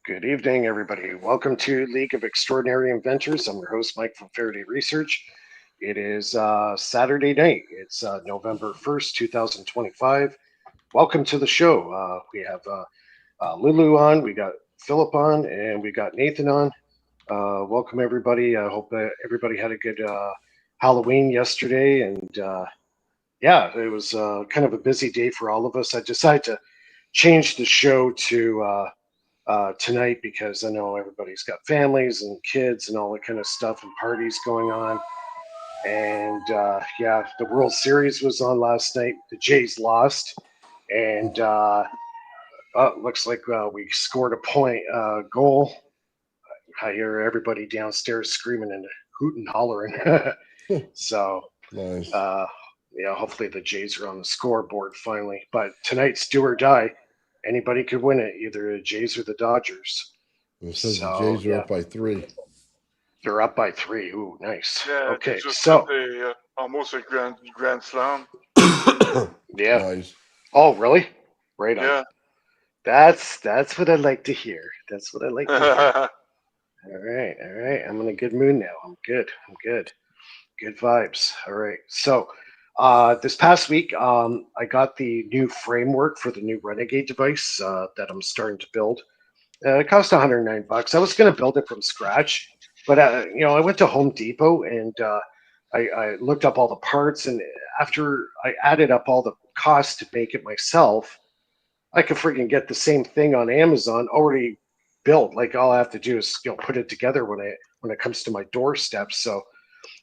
Good evening, everybody. Welcome to League of Extraordinary Inventors. I'm your host, Mike from Faraday Research. It is Saturday night. It's November 1st, 2025. Welcome to the show. We have Lulu on, we got Philip on, and we got Nathan on. Welcome, everybody. I hope everybody had a good Halloween yesterday. And yeah, it was kind of a busy day for all of us. I decided to change the show to tonight because I know everybody's got families and kids and all that kind of stuff and parties going on. And yeah, the World Series was on last night. The Jays lost, and looks like we scored a point goal. I hear everybody downstairs screaming and hooting, hollering. So Nice. uh, yeah, hopefully the Jays are on the scoreboard finally. But tonight's do or die. Anybody could win it, either the Jays or the Dodgers. It says the So Jays are yeah, up by 3. they're up by three. Ooh, nice. Yeah, they Okay, just hit so a almost a grand slam. yeah. Nice. Oh, really? Right on. Yeah. That's what I like to hear. That's what I like to hear. Yeah. All right, all right. I'm in a good mood now. I'm good. I'm good. Good vibes. All right. So, this past week, I got the new framework for the new Renegade device that I'm starting to build. It cost 109 bucks. I was going to build it from scratch, but I went to Home Depot and I looked up all the parts, and after I added up all the costs to make it myself, I could freaking get the same thing on Amazon already built. Like all I have to do is put it together when it comes to my doorstep. So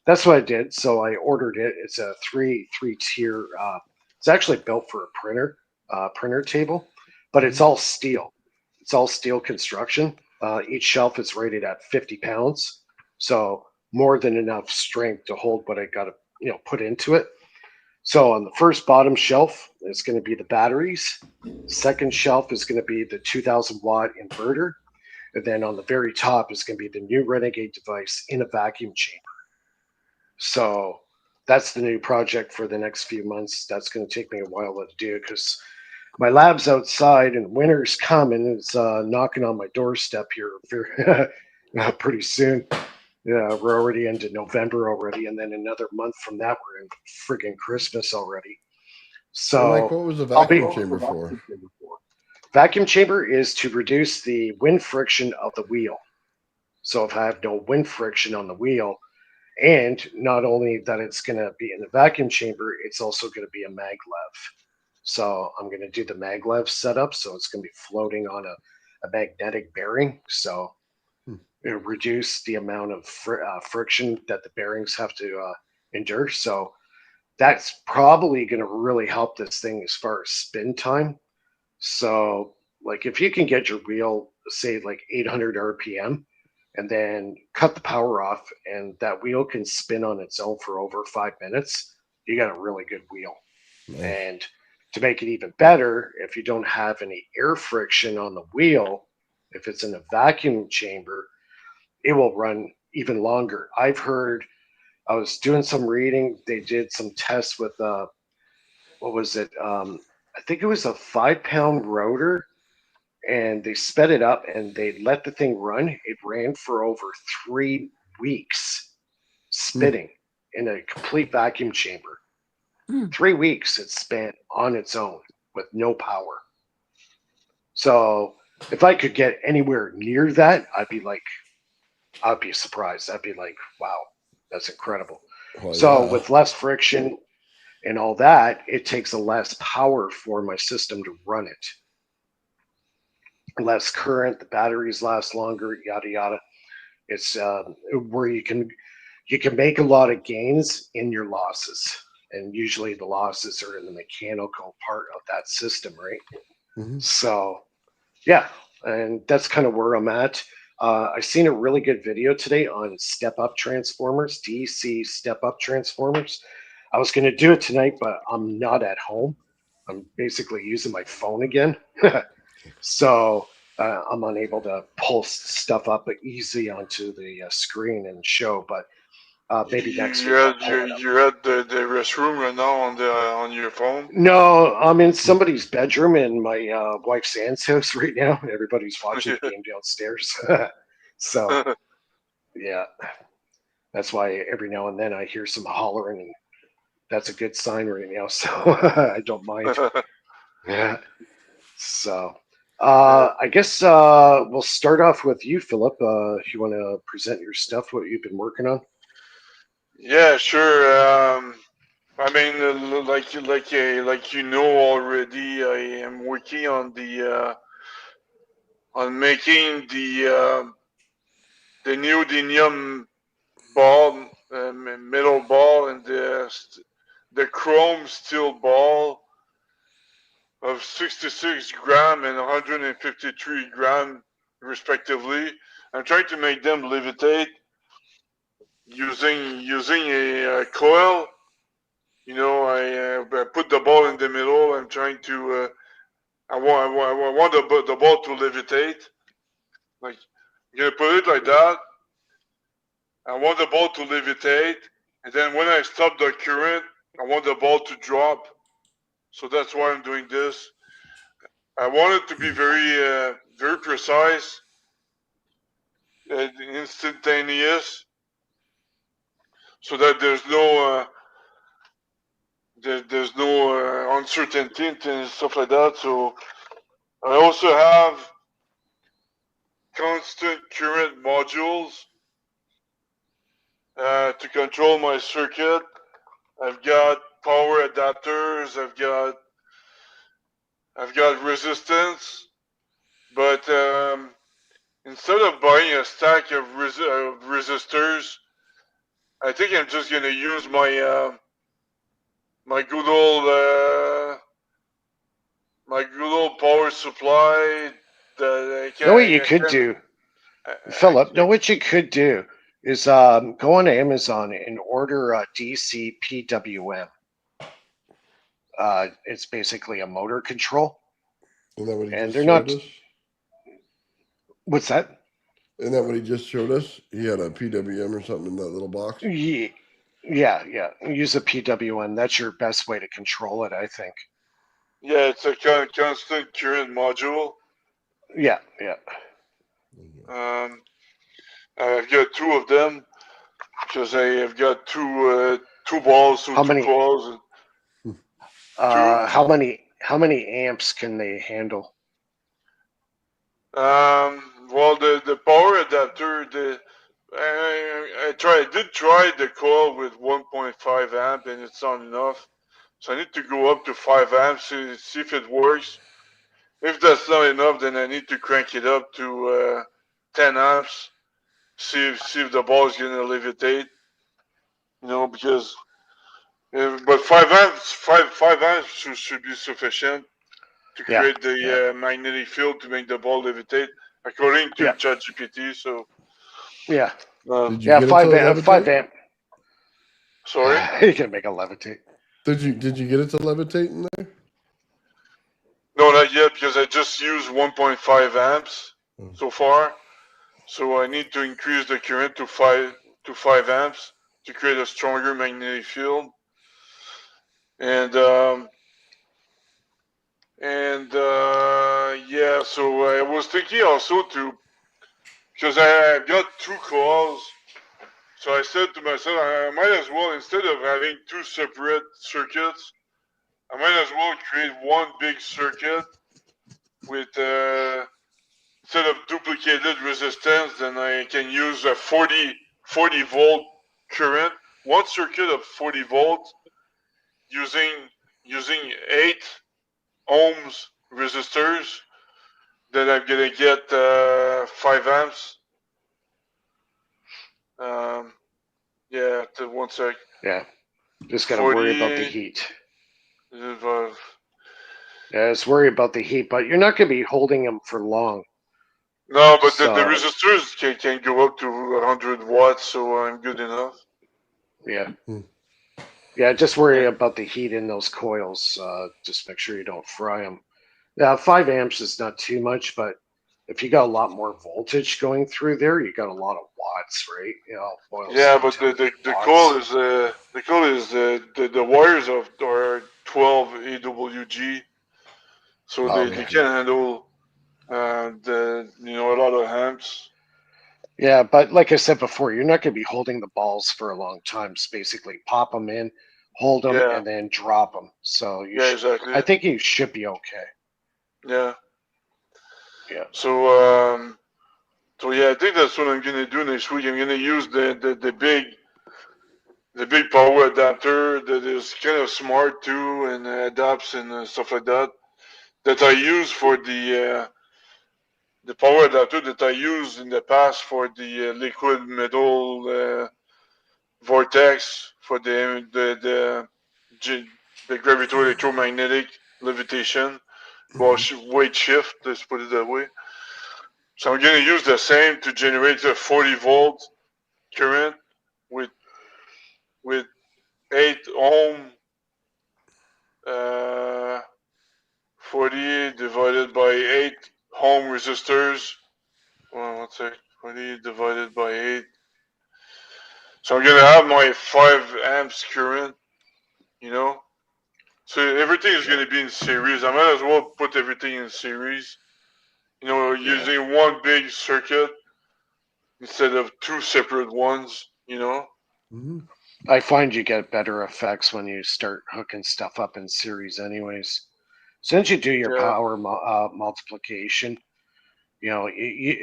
that's what I did. So I ordered it. It's a three tier. It's actually built for a printer table, but it's Mhm. all steel. It's all steel construction. Each shelf is rated at 50 pounds, so more than enough strength to hold what I got to put into it. So on the first bottom shelf is going to be the batteries. Second shelf is going to be the 2,000-watt inverter, and then on the very top is going to be the new Renegade device in a vacuum chamber. So that's the new project for the next few months. That's going to take me a while to do because my lab's outside and winter's coming. It's knocking on my doorstep here very, pretty soon. Yeah, we're already into November already, and then another month from that, we're in friggin' Christmas already. Hey, Mike, So what was the I'll be vacuum chamber for? vacuum chamber is to reduce the wind friction of the wheel. So if I have no wind friction on the wheel, and not only that it's going to be in the vacuum chamber, it's also going to be a maglev. So I'm going to do the maglev setup. So it's going to be floating on a magnetic bearing. So Hmm. it'll reduce the amount of friction that the bearings have to endure. So that's probably going to really help this thing as far as spin time. So, like, if you can get your wheel, say, like 800 RPM, and then cut the power off, and that wheel can spin on its own for over 5 minutes, you got a really good wheel. Nice. And to make it even better, if you don't have any air friction on the wheel, if it's in a vacuum chamber, it will run even longer. I've heard, I was doing some reading, they did some tests with, what was it? I think it was a 5 pound rotor, and they sped it up and they let the thing run. It ran for over 3 weeks Hmm. spinning in a complete vacuum chamber. Hmm. 3 weeks it spent on its own with no power. So if I could get anywhere near that, I'd be surprised. I'd be like, wow, that's incredible. Oh, So yeah. with less friction and all that, it takes a less power for my system to run it. Less current, the batteries last longer, yada yada. It's where you can make a lot of gains in your losses, and usually the losses are in the mechanical part of that system, right? Hmm. So yeah, and that's kind of where I'm at. I seen a really good video today on step up transformers, DC step up transformers. I was going to do it tonight, but I'm not at home. I'm basically using my phone again. So I'm unable to pull stuff up easy onto the screen and show. But maybe next week. You're I'll at pull it up. you're at the restroom right now on your phone. No, I'm in somebody's bedroom in my wife's aunt's house right now. Everybody's watching the game downstairs. So, yeah, that's why every now and then I hear some hollering, and that's a good sign right now. So I don't mind. Yeah. So, I guess we'll start off with you, Philip. If you want to present your stuff, what you've been working on. Yeah, sure. I mean, like you know already, I am working on making the neodymium ball, metal ball, and the chrome steel ball of 66 gram and 153 gram respectively. I'm trying to make them levitate using a coil. You know, I put the ball in the middle. I'm trying to. I want the ball to levitate. Like, you're gonna put it like that. I want the ball to levitate, and then when I stop the current, I want the ball to drop. So that's why I'm doing this. I want it to be very precise, instantaneous, so that there's no uncertainty and stuff like that. So I also have constant current modules to control my circuit. I've got power adapters. I've got resistance. But instead of buying a stack of resistors, I think I'm just gonna use my good old power supply that I You know what you can. could do, I, Philip? I, Know what you could do is go on Amazon and order a DC PWM. It's basically a motor control, Isn't that what he and just they're showed not. us? What's that? Isn't that what he just showed us? He had a PWM or something in that little box. Yeah, yeah. Use a PWM. That's your best way to control it, I think. yeah, it's a constant current module. Yeah. Um, I've got two of them because I've got two balls, so How two many? coils, two. How many amps can they handle? Well, the power adapter, I did try the coil with 1.5 amp, and it's not enough. So I need to go up to 5 amps to see if it works. If that's not enough, then I need to crank it up to 10 amps. See if the ball is gonna levitate. You know, because but 5 amps should be sufficient to Yeah, create the magnetic field to make the ball levitate, according to yeah, ChatGPT. So, yeah, um, Did you yeah. get it to 5 levitate? amp. sorry. You can make a levitate. Did you get it to levitate in there? No, not yet, because I just used 1.5 amps so far. So I need to increase the current to 5 amps to create a stronger magnetic field. And yeah, so I was thinking also because I've got two coils. So I said to myself, I might as well, instead of having two separate circuits, I might as well create one big circuit with, instead of duplicated resistance, then I can use a 40 volt current, one circuit of 40 volts using 8 ohms resistors. Then I'm gonna get 5 amps. Um, yeah, 1 sec. Yeah, just got to worry about the 40. heat. Uh, Yeah, just worry about the heat, but you're not going to be holding them for long. No, but the So resistors can go up to 100 watts, so I'm good enough. yeah, Hmm. yeah. Just worry Yeah. about the heat in those coils. Just make sure you don't fry them. Yeah, 5 amps is not too much, but if you got a lot more voltage going through there, you got a lot of watts, right? You know, boils Yeah, down but to the watts. coil is the wires of are 12 AWG, so they Okay. can handle a lot of amps. Yeah, but like I said before, you're not going to be holding the balls for a long time. It's basically pop them in, hold them, Yeah, and then drop them. So yeah, exactly. I think you should be okay. Yeah. Yeah. So so yeah, I think that's what I'm gonna do next week. I'm gonna use the big power adapter that is kind of smart too and adapts and stuff like that. That I use for the power adapter that I used in the past for the liquid metal vortex for g- the gravito electromagnetic levitation. Well, weight shift. Let's put it that way. So I'm going to use the same to generate a 40-volt current with with 8 ohm. 40 divided by 8 ohm resistors. Well, what's that? 40 divided by 8. So I'm gonna have my 5 amps current, you know. So everything is Yeah. gonna be in series. I might as well put everything in series, Yeah. using one big circuit instead of two separate ones, Mm-hmm. I find you get better effects when you start hooking stuff up in series, anyways. Since you do your Yeah, power multiplication,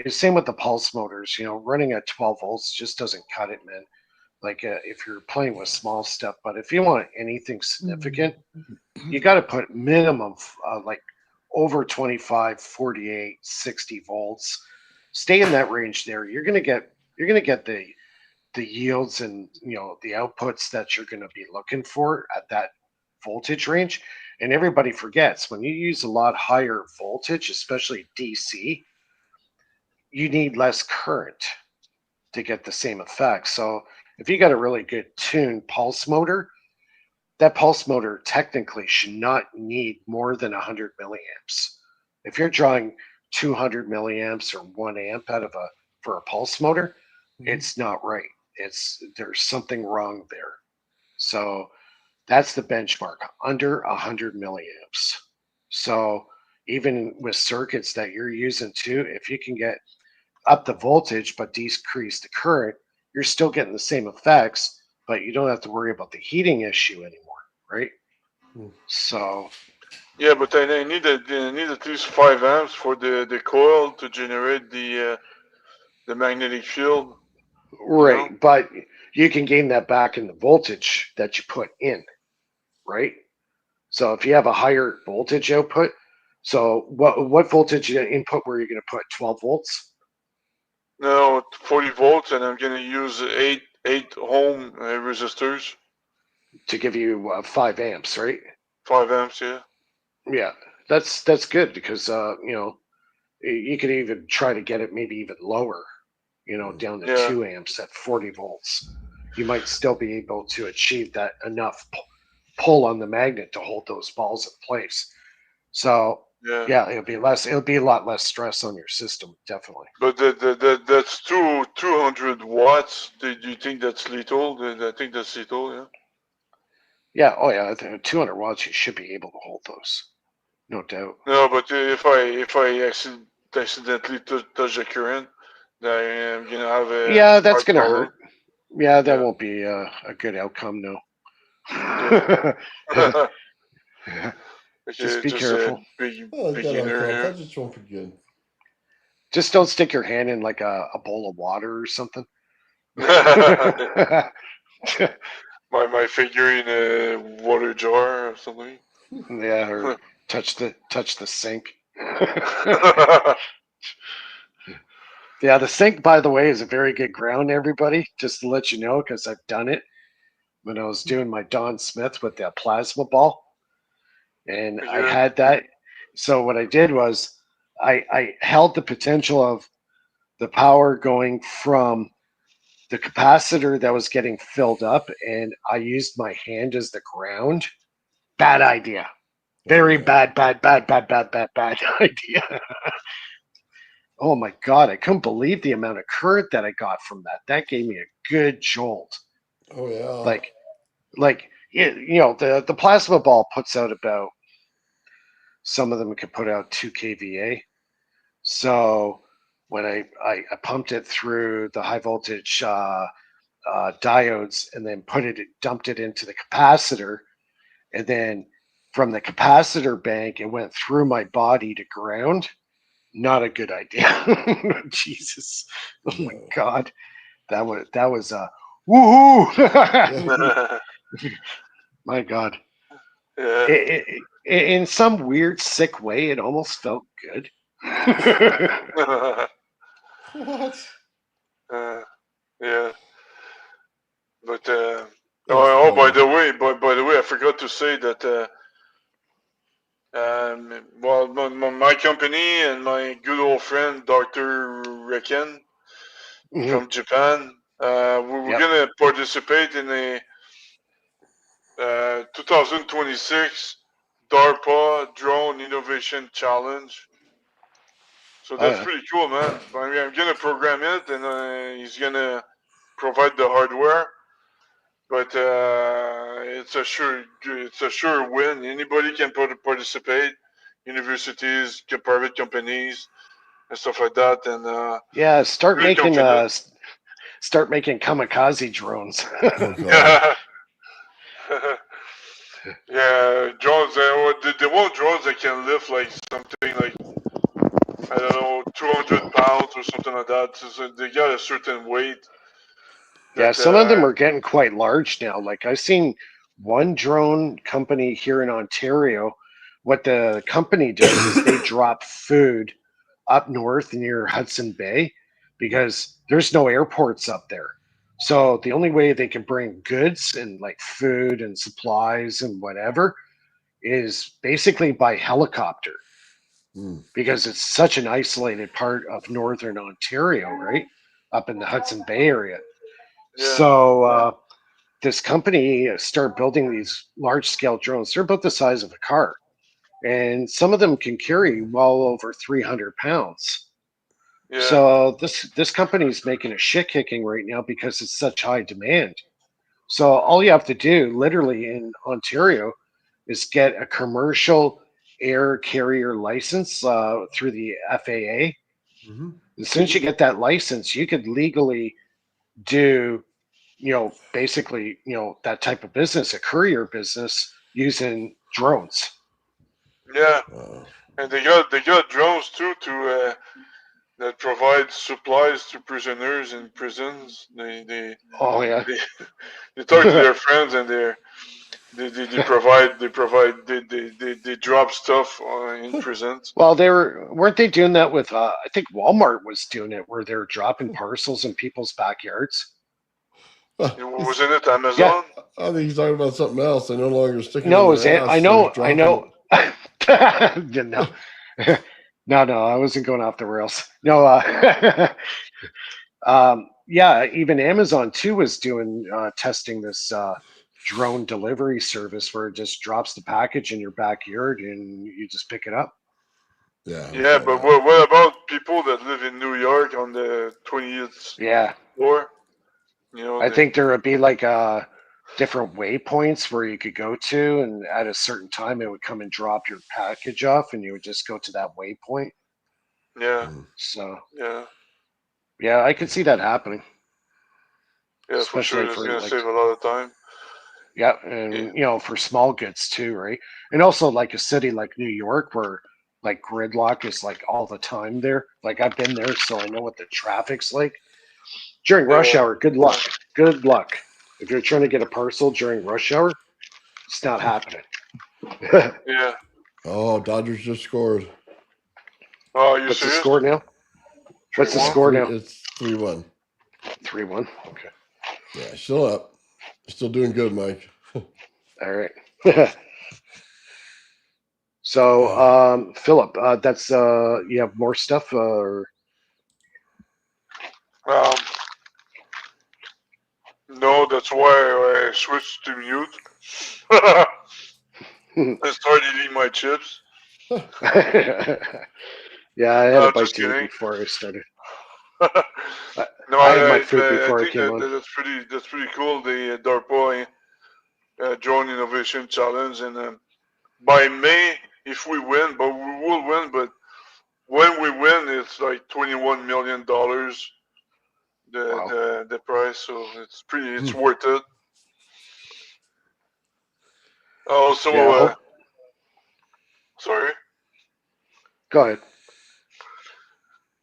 same with the pulse motors. Running at 12 volts just doesn't cut it, man. Like if you're playing with small stuff, but if you want anything significant, you got to put minimum like over 25, 48, 60 volts. Stay in that range there. You're gonna get the yields and the outputs that you're going to be looking for at that voltage range. And everybody forgets when you use a lot higher voltage, especially DC, you need less current to get the same effect. So if you got a really good tuned pulse motor, that pulse motor technically should not need more than 100 milliamps. If you're drawing 200 milliamps or 1 amp out of a for a pulse motor, it's not right. There's something wrong there. So that's the benchmark, under 100 milliamps. So even with circuits that you're using too, if you can get up the voltage but decrease the current, you're still getting the same effects, but you don't have to worry about the heating issue anymore, right? So yeah, but I need at least 5 amps for the coil to generate the magnetic field. right, but you can gain that back in the voltage that you put in, right? So if you have a higher voltage output, so what voltage input were you going to put? 12 volts No, 40 volts, and I'm gonna use eight ohm resistors, to give you 5 amps, right? 5 amps. Yeah. Yeah, that's good because you could even try to get it maybe even lower, down to Yeah. 2 amps at 40 volts. You might still be able to achieve that enough pull on the magnet to hold those balls in place. So Yeah. yeah, it'll be a lot less stress on your system, definitely. But that's 200 watts. Do you think that's little? I think that's little. Yeah. Yeah, oh yeah, 200 watts, you should be able to hold those, no doubt. No, but if I accidentally touch the current, then I'm gonna have a Yeah, that's hard gonna problem. hurt. Yeah, that Yeah. won't be a good outcome, no. Yeah. Just Okay, be just careful. a big Oh, I got beginner ourselves. here. That just won't be good. Just don't stick your hand in like a bowl of water or something. my finger in a water jar or something. Yeah, or touch the sink. Yeah, the sink, by the way, is a very good ground, everybody. Just to let you know, because I've done it when I was doing my Don Smith with the plasma ball, and I Yeah. had that. So what I did was I held the potential of the power going from the capacitor that was getting filled up, and I used my hand as the ground. Bad idea. Oh Very yeah. bad idea. oh my God, I couldn't believe the amount of current that I got from that. That gave me a good jolt. Oh yeah. Like the plasma ball puts out about, some of them can put out 2 kVA. So when I pumped it through the high voltage diodes and then dumped it into the capacitor, and then from the capacitor bank it went through my body to ground. Not a good idea. Jesus, oh my No. God, that was a woohoo! My God, Yeah. in some weird sick way, it almost felt good. What? Yeah. But That's by funny. the way, by the way, I forgot to say that well, my company and my good old friend Dr. Recken Mhm. from Japan, we were Yep. gonna participate in a 2026 DARPA Drone Innovation Challenge. So Oh that's yeah. pretty cool, man. I mean, I'm gonna program it, and he's gonna provide the hardware. But it's a sure win. Anybody can participate. Universities, private companies, and stuff like that. And Yeah. very confident. Start making kamikaze drones. Oh God. Yeah, yeah. Drones. They want drones that can lift like something like, I don't know, 200 pounds or something like that. So they got a certain weight Yeah, that. some of them are getting quite large now. Like I've seen one drone company here in Ontario. What the company does is they drop food up north near Hudson Bay because there's no airports up there. So the only way they can bring goods and like food and supplies and whatever is basically by helicopter Hmm. because it's such an isolated part of northern Ontario, right? Up in the Hudson Bay area. Yeah, So this company started building these large scale drones. They're about the size of a car, and some of them can carry well over 300 pounds. yeah, So this company is making a shit kicking right now because it's such high demand. So all you have to do, literally in Ontario, is get a commercial air carrier license through the FAA. Mm-hmm. As soon as you get that license, you could legally do, basically, that type of business, a courier business using drones. yeah. Wow. And they got drones too to that provide supplies to prisoners in prisons. Oh yeah. They, they talk to their friends, and they drop stuff in prisons. Well, weren't they doing that with? I think Walmart was doing it, where they're dropping parcels in people's backyards. Wasn't it Yeah, Amazon? I think he's talking about something else. They're no longer sticking in no, their I ass. They're know, I dropping know. it. Yeah, no, no, I wasn't going off the rails. No, yeah, even Amazon too was doing testing this drone delivery service where it just drops the package in your backyard and you just pick it up. Yeah, we Yeah, tried but that. what about people that live in New York on the 20th Yeah, floor? You know, I think there would be like different waypoints where you could go to, and at a certain time it would come and drop your package off, and you would just go to that waypoint. yeah, Mm. So yeah, yeah, I could see that happening, yeah, for sure. especially That's for gonna like, save a lot of time. yeah, Yeah, and for small goods too, right? And also like a city like New York where like gridlock is like all the time there. Like I've been there, so I know what the traffic's like during rush yeah, hour. Good luck. Good luck. If you're trying to get a parcel during rush hour, it's not happening. yeah. Oh, Dodgers just scored. Oh, are you What's the serious? score now? Three What's the one. score now? It's 3-1. 3-1. Okay. Yeah, still up. Still doing good, Mike. All right. So, Philip, that's you have more stuff, or Um, no, that's why I switched to mute. I started eating my chips. Yeah, I had a No, bite just to eat kidding. before I started. No, I had my food before I I think came on. that's pretty cool. The DARPA Drone Innovation Challenge, and by May, if we win, but we will win. But when we win, it's like $21 million Wow. the price. So it's Hmm. worth it. Also, Yeah, I hope. sorry. Go ahead.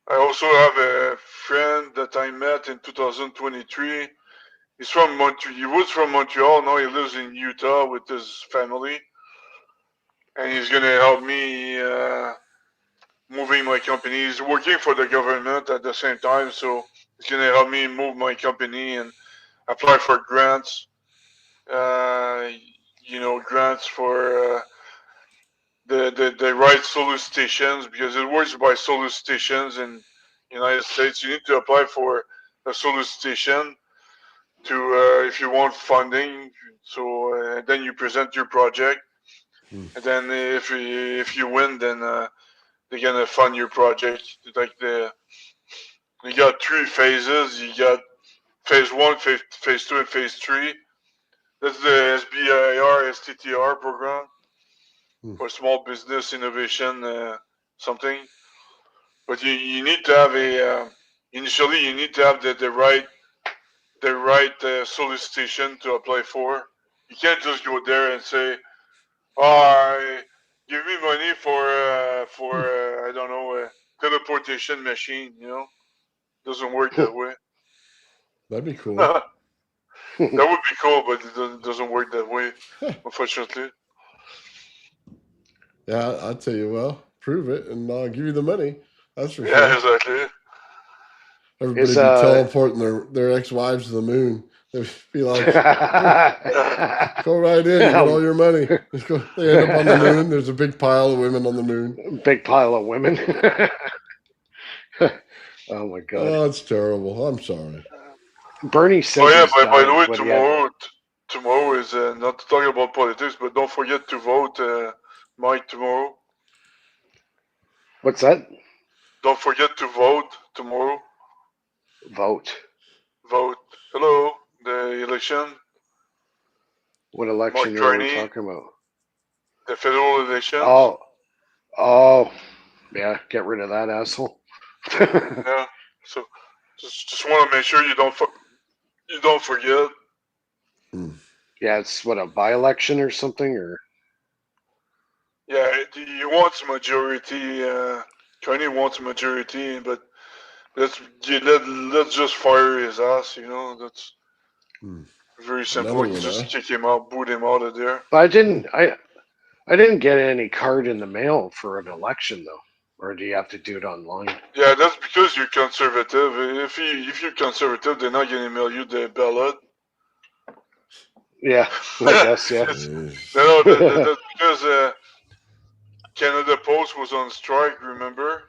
I also have a friend that I met in 2023. He's from Montreal. He was from Montreal. Now he lives in Utah with his family, and he's gonna help me moving my company. He's working for the government at the same time, so he's gonna help me move my company and apply for grants. Uh, grants for the right solar stations, because it works by solar stations in United States. You need to apply for a solar station to if you want funding. So then you present your project, Hmm. and then if you win, then they're gonna fund your project. Like you got three phases. You got phase one, phase two, and phase three. That's the SBIR STTR program Hmm. for small business innovation something. But you need to have initially you need to have the right solicitation to apply for. You can't just go there and say, "Oh, give me money for I don't know a teleportation machine." Doesn't work that way. That'd be cool. That would be cool, but it doesn't work that way, unfortunately. Yeah, I'll tell you. Well, prove it, and I'll give you the money. That's for Yeah, sure. exactly. Everybody Is be teleporting their ex-wives to the moon. They'd be like, "Go right in. You get all your money." They end up on the moon. There's a big pile of women on the moon. big pile of women? Oh my god. Oh, it's terrible. I'm sorry. Bernie Oh says yeah, he's by the done way, what he had. tomorrow is not talking about politics, but don't forget to vote, Mike. Tomorrow, What's that? don't forget to vote tomorrow. Vote. Vote. Hello, the election, What Mark election are we Carney, talking about? the federal elections. Oh, oh, yeah. Get rid of that asshole. Yeah. So just want to make sure you don't forget. Hmm. Yeah, it's what, a by-election or something, or Yeah, he wants majority. Carney wants majority, but let's just fire his ass. That's Hmm. very simple. Another You can one, just huh? kick him out, boot him out of there. but I didn't get any card in the mail for an election though. Or do you have to do it online? Yeah, that's because you're conservative. If you're conservative, they're not gonna mail you the ballot. Yeah, I guess, yeah. Jeez. No, that's because Canada Post was on strike. Remember,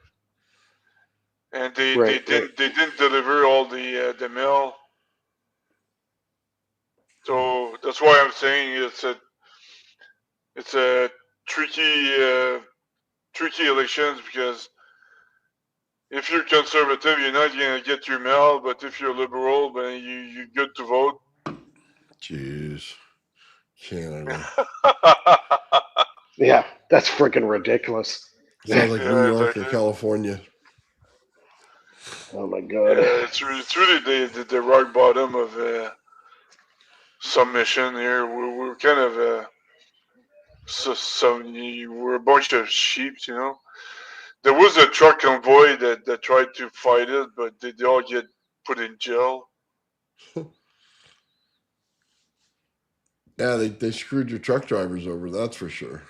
and they they Right, right. didn't they didn't deliver all the mail. So that's why I'm saying it's a tricky tricky elections, because if you're conservative, you're not gonna get your mail, but if you're liberal, then you're good to vote. Jeez. Canada. Yeah, that's freaking ridiculous. Sounds like New Yeah, York or exactly. California. Oh my god. Yeah, it's really the rock bottom of submission here. We're kind of we're a bunch of sheep. There was a truck convoy that tried to fight it, but they all get put in jail. Yeah, they screwed your truck drivers over. That's for sure.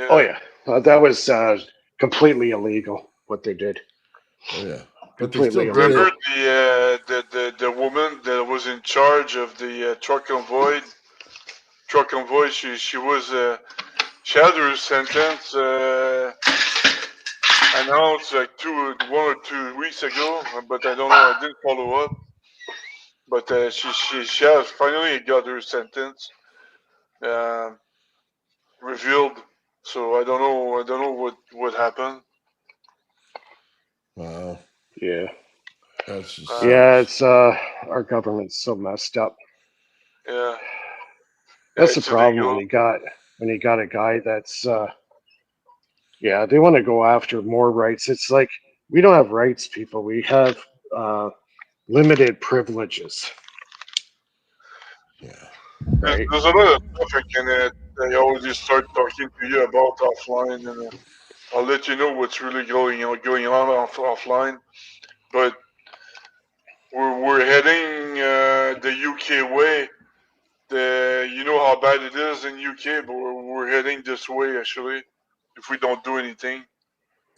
Oh Yeah. yeah, that was completely illegal what they did. Oh yeah, but they still Completely did Remember illegal. it. the woman that was in charge of the truck convoy? Truck convoy. She was she had her sentence announced like 1 or 2 weeks ago, but I don't know. I didn't follow up. But she has finally got her sentence uh, revealed. So I don't know what happened. Wow. Yeah. That's just Uh, Yeah, sucks. it's our government's so messed up. yeah, yeah, That's the it's problem when illegal. you got a guy that's yeah, they want to go after more rights. It's like we don't have rights, people. We have uh limited privileges, Yeah. right? There's a lot of stuff I already start talking to you about offline, and I'll let you know what's really going on offline. But we're heading the UK way. You know how bad it is in UK, but we're heading this way actually. If we don't do anything.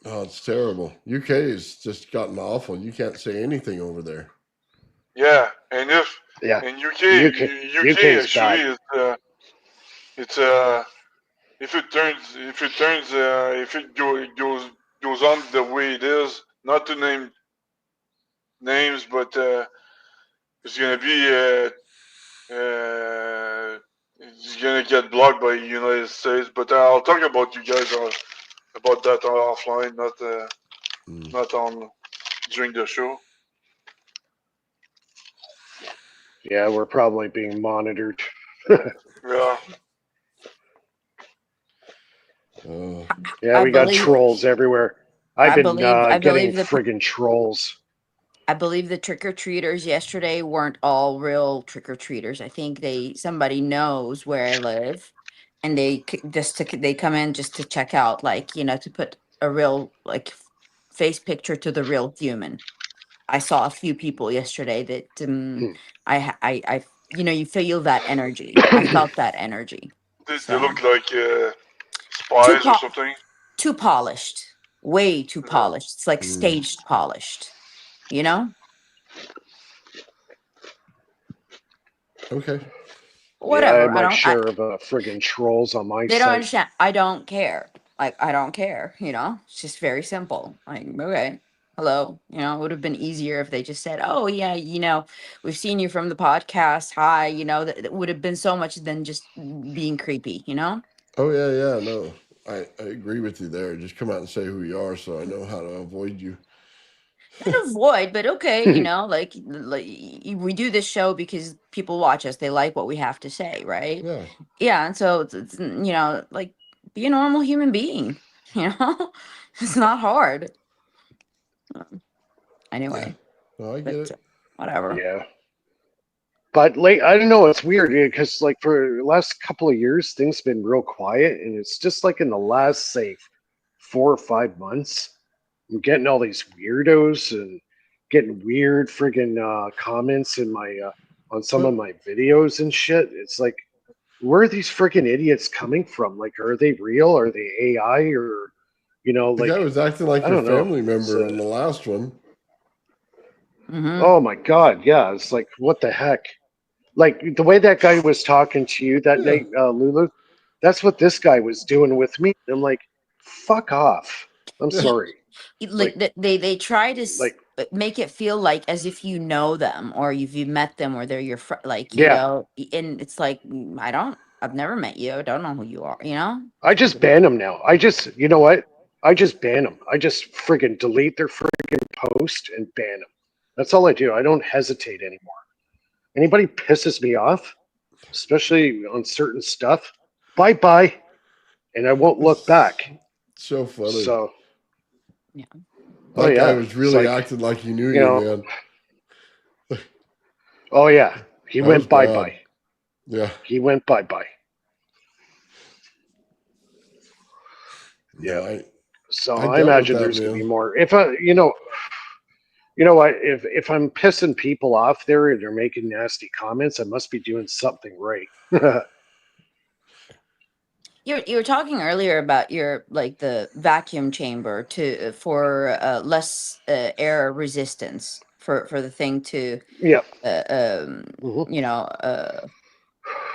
Oh, it's terrible. UK has just gotten awful. You can't say anything over there. Yeah, and if Yeah. in UK UK is actually bad. it's if it goes on the way it is, not to name names, but it's gonna be it's gonna get blocked by the United States. But I'll talk about you guys about that offline, Mm. not on during the show. Yeah, we're probably being monitored. Yeah, Uh, Yeah, I we got believe trolls everywhere. I've I been believe I getting believe the friggin' trolls. I believe the trick or treaters yesterday weren't all real trick or treaters. I think somebody knows where I live, and they come in just to check out, like, to put a real, like, face picture to the real human. I saw a few people yesterday that you feel that energy. I felt that energy. they So look like too spies or po- something. too polished, way too Yeah. polished. It's like mm. staged polished. You know. Okay. Yeah, I have Whatever. I my don't. I share of friggin' trolls on my They don't site. understand. I don't care. Like, I don't care. It's just very simple. Like, okay, hello. It would have been easier if they just said, "Oh yeah, we've seen you from the podcast. Hi." That would have been so much than just being creepy. Oh yeah, yeah. No, I agree with you there. Just come out and say who you are, so I know how to avoid you. Not avoid, but okay. We do this show because people watch us. They like what we have to say, right? Yeah. Yeah, and so it's like, be a normal human being. It's not hard. Yeah. Anyway, No, I get but it. whatever. Yeah. But like I don't know, it's weird because like for the last couple of years, things been real quiet, and it's just like in the last say 4 or 5 months, I'm getting all these weirdos and getting weird friggin' comments in my on some of But my videos and shit. It's like, where are these friggin' idiots coming from? Like, are they real? Are they AI? Or the guy like was acting like I your don't know. family member in the last one. Mm-hmm. Oh my god, yeah. It's like what the heck? Like the way that guy was talking to you that Yeah. night, Lulu, that's what this guy was doing with me. I'm like, fuck off. I'm Yeah. sorry. Like, Like, they try to like, make it feel like as if you know them, or you've met them, or they're your friend, like, yeah. and it's like, I've never met you. I don't know who you are. I just ban them now. You know what? I just ban them. I just friggin' delete their friggin' post and ban them. That's all I do. I don't hesitate anymore. Anybody pisses me off, especially on certain stuff, bye bye, and I won't look It's back. so funny. So, Yeah. oh That guy yeah, was it's really like, acting like he knew you you, know, man. oh yeah, he That was went bye bad. bye. Yeah. He went bye bye. No, Yeah. I So I dealt with imagine that, there's gonna be man. more. If you know what, if I'm pissing people off there and they're making nasty comments, I must be doing something right. You were talking earlier about your, like, the vacuum chamber to for less air resistance for the thing to Yeah. uh, um Hmm. you know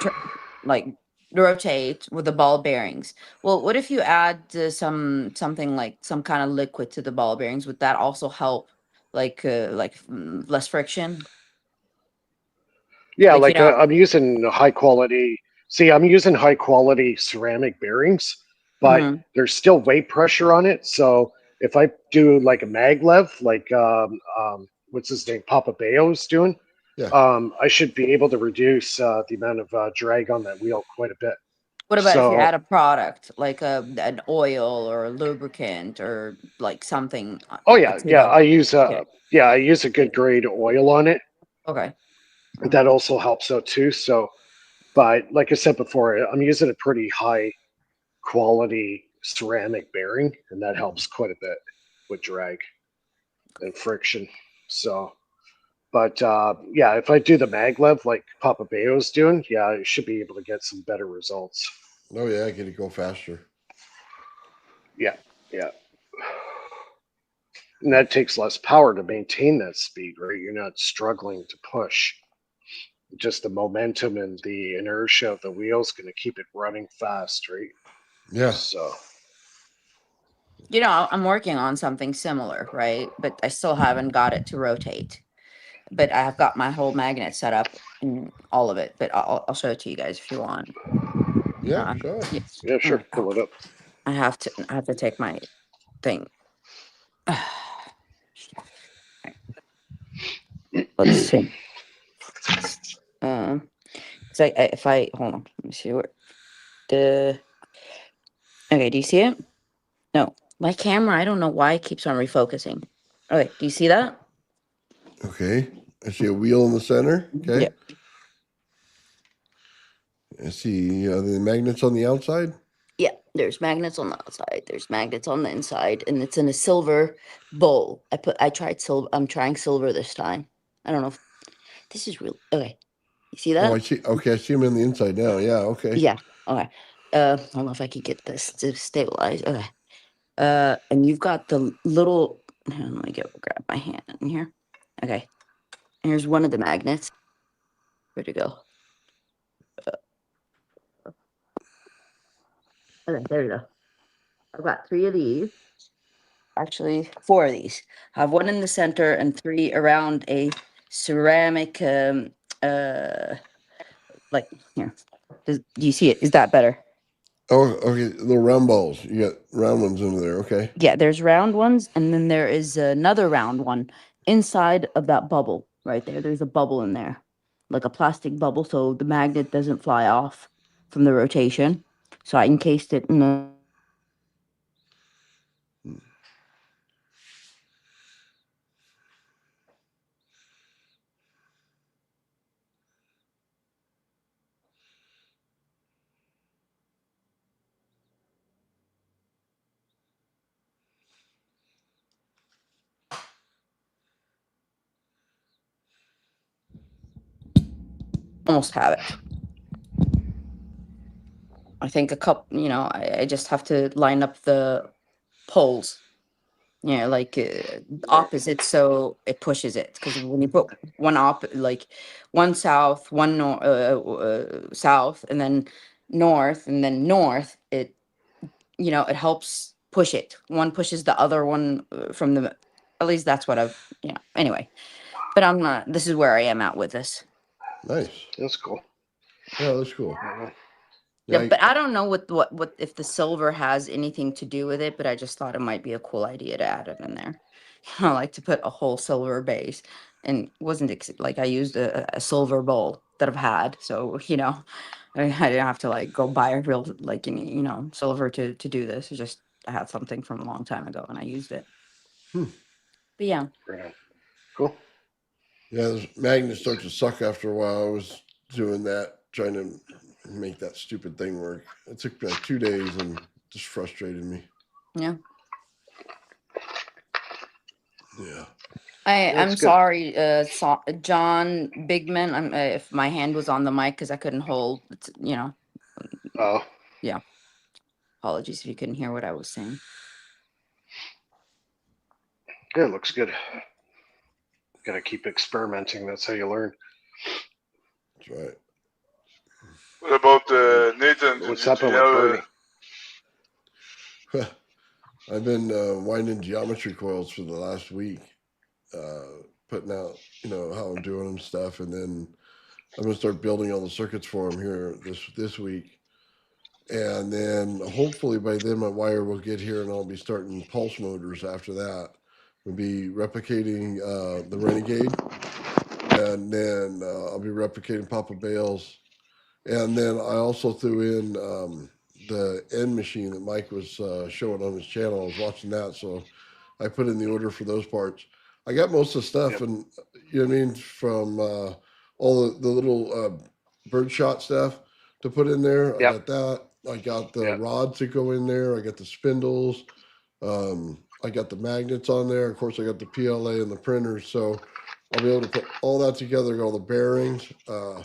tr- like, rotate with the ball bearings. Well, what if you add something like some kind of liquid to the ball bearings? Would that also help, like, less friction? Yeah, Like, like I'm using high quality. See, I'm using high quality ceramic bearings, but mhm. there's still weight pressure on it. So if I do like a maglev, like what's his name, Papa Bayo's doing, Yeah. I should be able to reduce the amount of drag on that wheel quite a bit. What about if you So, add a product like an oil or a lubricant or like something oh yeah, to yeah, the yeah. I use a good grade oil on it. Okay. That also helps out too. So, but like I said before, I'm using a pretty high quality ceramic bearing, and that helps quite a bit with drag and friction. So, but yeah, if I do the maglev like Papa Bayo's doing, yeah, I should be able to get some better results. Oh yeah, get it go faster. Yeah, yeah. And that takes less power to maintain that speed, right? You're not struggling to push. Just the momentum and the inertia of the wheel's going to keep it running fast, right? Yeah. So, I'm working on something similar, right? But I still haven't got it to rotate. But I have got my whole magnet set up and all of it. But I'll show it to you guys if you want. Yeah, Uh, sure. yeah. yeah, sure, Okay. pull it up. I have to take my thing. Let's see. Um, if I hold on, let me see where the okay. Do you see it? No, my camera. I don't know why it keeps on refocusing. Okay, do you see that? Okay. I see a wheel in the center. Yeah. Okay. I see the magnets on the outside. Yeah, there's magnets on the outside. There's magnets on the inside, and it's in a silver bowl. I tried silver. I'm trying silver this time. I don't know if this is real. Okay, you see Oh, that? I see. Okay, I see them in the inside now. Yeah. Okay. Yeah. Okay. I don't know if I could get this to stabilize. Okay. And you've got the little. Hang on, let me grab my hand in here. Okay. Here's one of the magnets. Where'd it go? Okay, there you go. I've got three of these. Actually, four of these. I have one in the center and three around a ceramic. Like here. Do you see it? Is that better? Oh, okay. Little round balls. You got round ones under there. Okay. Yeah, there's round ones, and then there is another round one inside of that bubble right there. There's a bubble in there, like a plastic bubble, so the magnet doesn't fly off from the rotation. So I encased it in a. Almost have it. I think a couple. I just have to line up the poles. Like opposite, so it pushes it. Because when you put like one south, one south, and then north, it helps push it. One pushes the other one from the. At least that's what I've. Anyway, but I'm not. This is where I am at with this. Nice. That's cool. Yeah, that's cool. Yeah, Yeah. but I don't know what if the silver has anything to do with it, but I just thought it might be a cool idea to add it in there. I like to put a whole silver base, and wasn't like I used a silver bowl that I've had, so I didn't have to like go buy a real like silver to do this. It's just I had something from a long time ago and I used it. Hmm. But yeah, Right on. Cool. Yeah, those magnets start to suck after a while. I was doing that, trying to make that stupid thing work. It took like 2 days and just frustrated me. yeah. Yeah. I'm That's good. sorry, John Bigman. If my hand was on the mic because I couldn't hold. Oh, Yeah. Apologies if you couldn't hear what I was saying. yeah, it looks good. Got to keep experimenting. That's how you learn. That's right. What about Nathan? Did What's you, do you happening with have Bernie? I've been winding geometry coils for the last week, putting out, how I'm doing and stuff, and then I'm gonna start building all the circuits for him here this week. And then hopefully by then my wire will get here and I'll be starting pulse motors after that. We'll be replicating the Renegade, and then I'll be replicating Papa Bales. And then I also threw in the end machine that Mike was showing on his channel. I was watching that, so I put in the order for those parts. I got most of the stuff, Yep. and you know what I mean, from all the little birdshot stuff to put in there. I Yep. got that. I got the Yep. rods to go in there. I got the spindles. I got the magnets on there. Of course, I got the PLA and the printers. So I'll be able to put all that together, all the bearings. The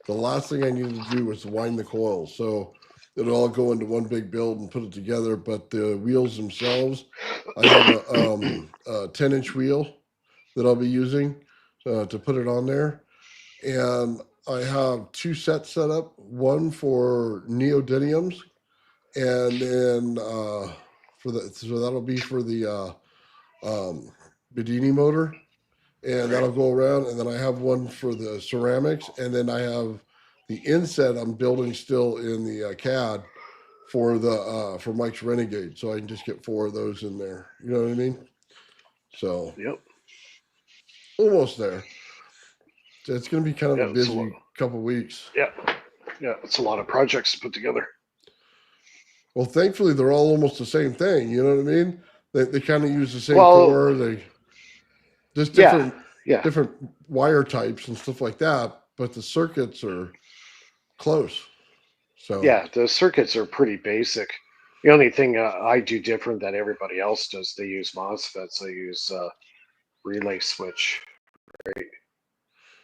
last thing I needed to do was to wind the coils. So it'll all go into one big build and put it together. But the wheels themselves, I have a 10-inch wheel that I'll be using to put it on there. And I have two sets set up, one for neodymiums, and then so that'll be for the Bedini motor, and that'll go around. And then I have one for the ceramics, and then I have the inset I'm building still in the CAD for Mike's Renegade, so I can just get 4 of those in there. You know what I mean? So Yep. almost there. So it's going to be kind of Yeah, a it's a busy lot. couple weeks. Yeah. Yeah. It's a lot of projects to put together. Well, thankfully they're all almost the same thing. You know what I mean? They kind of use the same Well, core. They just yeah. Yeah. different wire types and stuff like that, but the circuits are close. So Yeah. The circuits are pretty basic. The only thing I do different than everybody else does, they use MOSFETs. I use relay switch.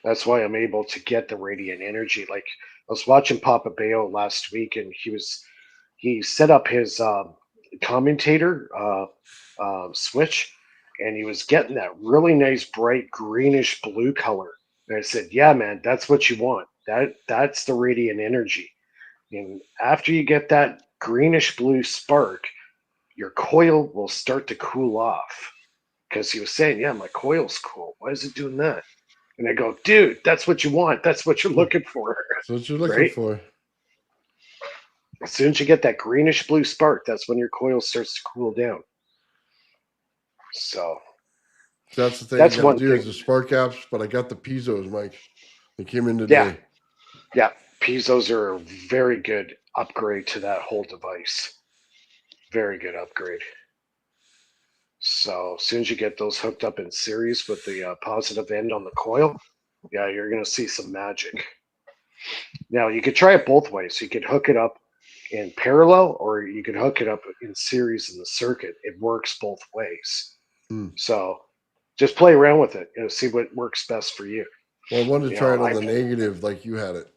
That's why I'm able to get the radiant energy. Like I was watching Papa Bayo last week, and he set up his commentator switch, and he was getting that really nice bright greenish blue color. And I said, "Yeah, man, that's what you want. That's the radiant energy." And after you get that greenish blue spark, your coil will start to cool off. Because he was saying, "Yeah, my coil's cool. Why is it doing that?" And I go, "Dude, that's what you want. That's what you're looking for." that's what you're looking Right? for. As soon as you get that greenish blue spark, that's when your coil starts to cool down. So That's the thing I that's got to one do is thing. the spark caps, but I got the piezo's, Mike. They came in Yeah, today. yeah. Piezo's are a very good upgrade to that whole device. Very good upgrade. So as soon as you get those hooked up in series with the positive end on the coil, yeah, you're going to see some magic. Now you could try it both ways. You could hook it up in parallel, or you could hook it up in series in the circuit. It works both ways. Hmm. So just play around with it. See what works best for you. Well, I wanted to You try know, it on the negative like you had it.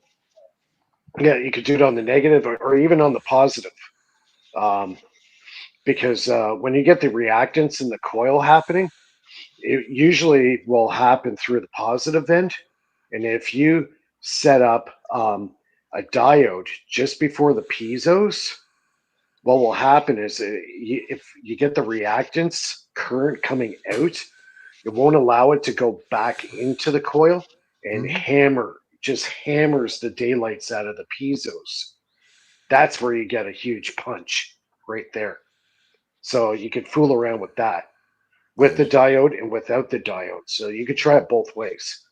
yeah, you could do it on the negative or even on the positive. Because when you get the reactance in the coil happening, it usually will happen through the positive end. And if you set up a diode just before the piezos, what will happen is if you get the reactance current coming out, it won't allow it to go back into the coil and just hammers the daylights out of the piezos. That's where you get a huge punch right there. So you can fool around with that with the Nice. diode and without the diode. So you could try it both ways.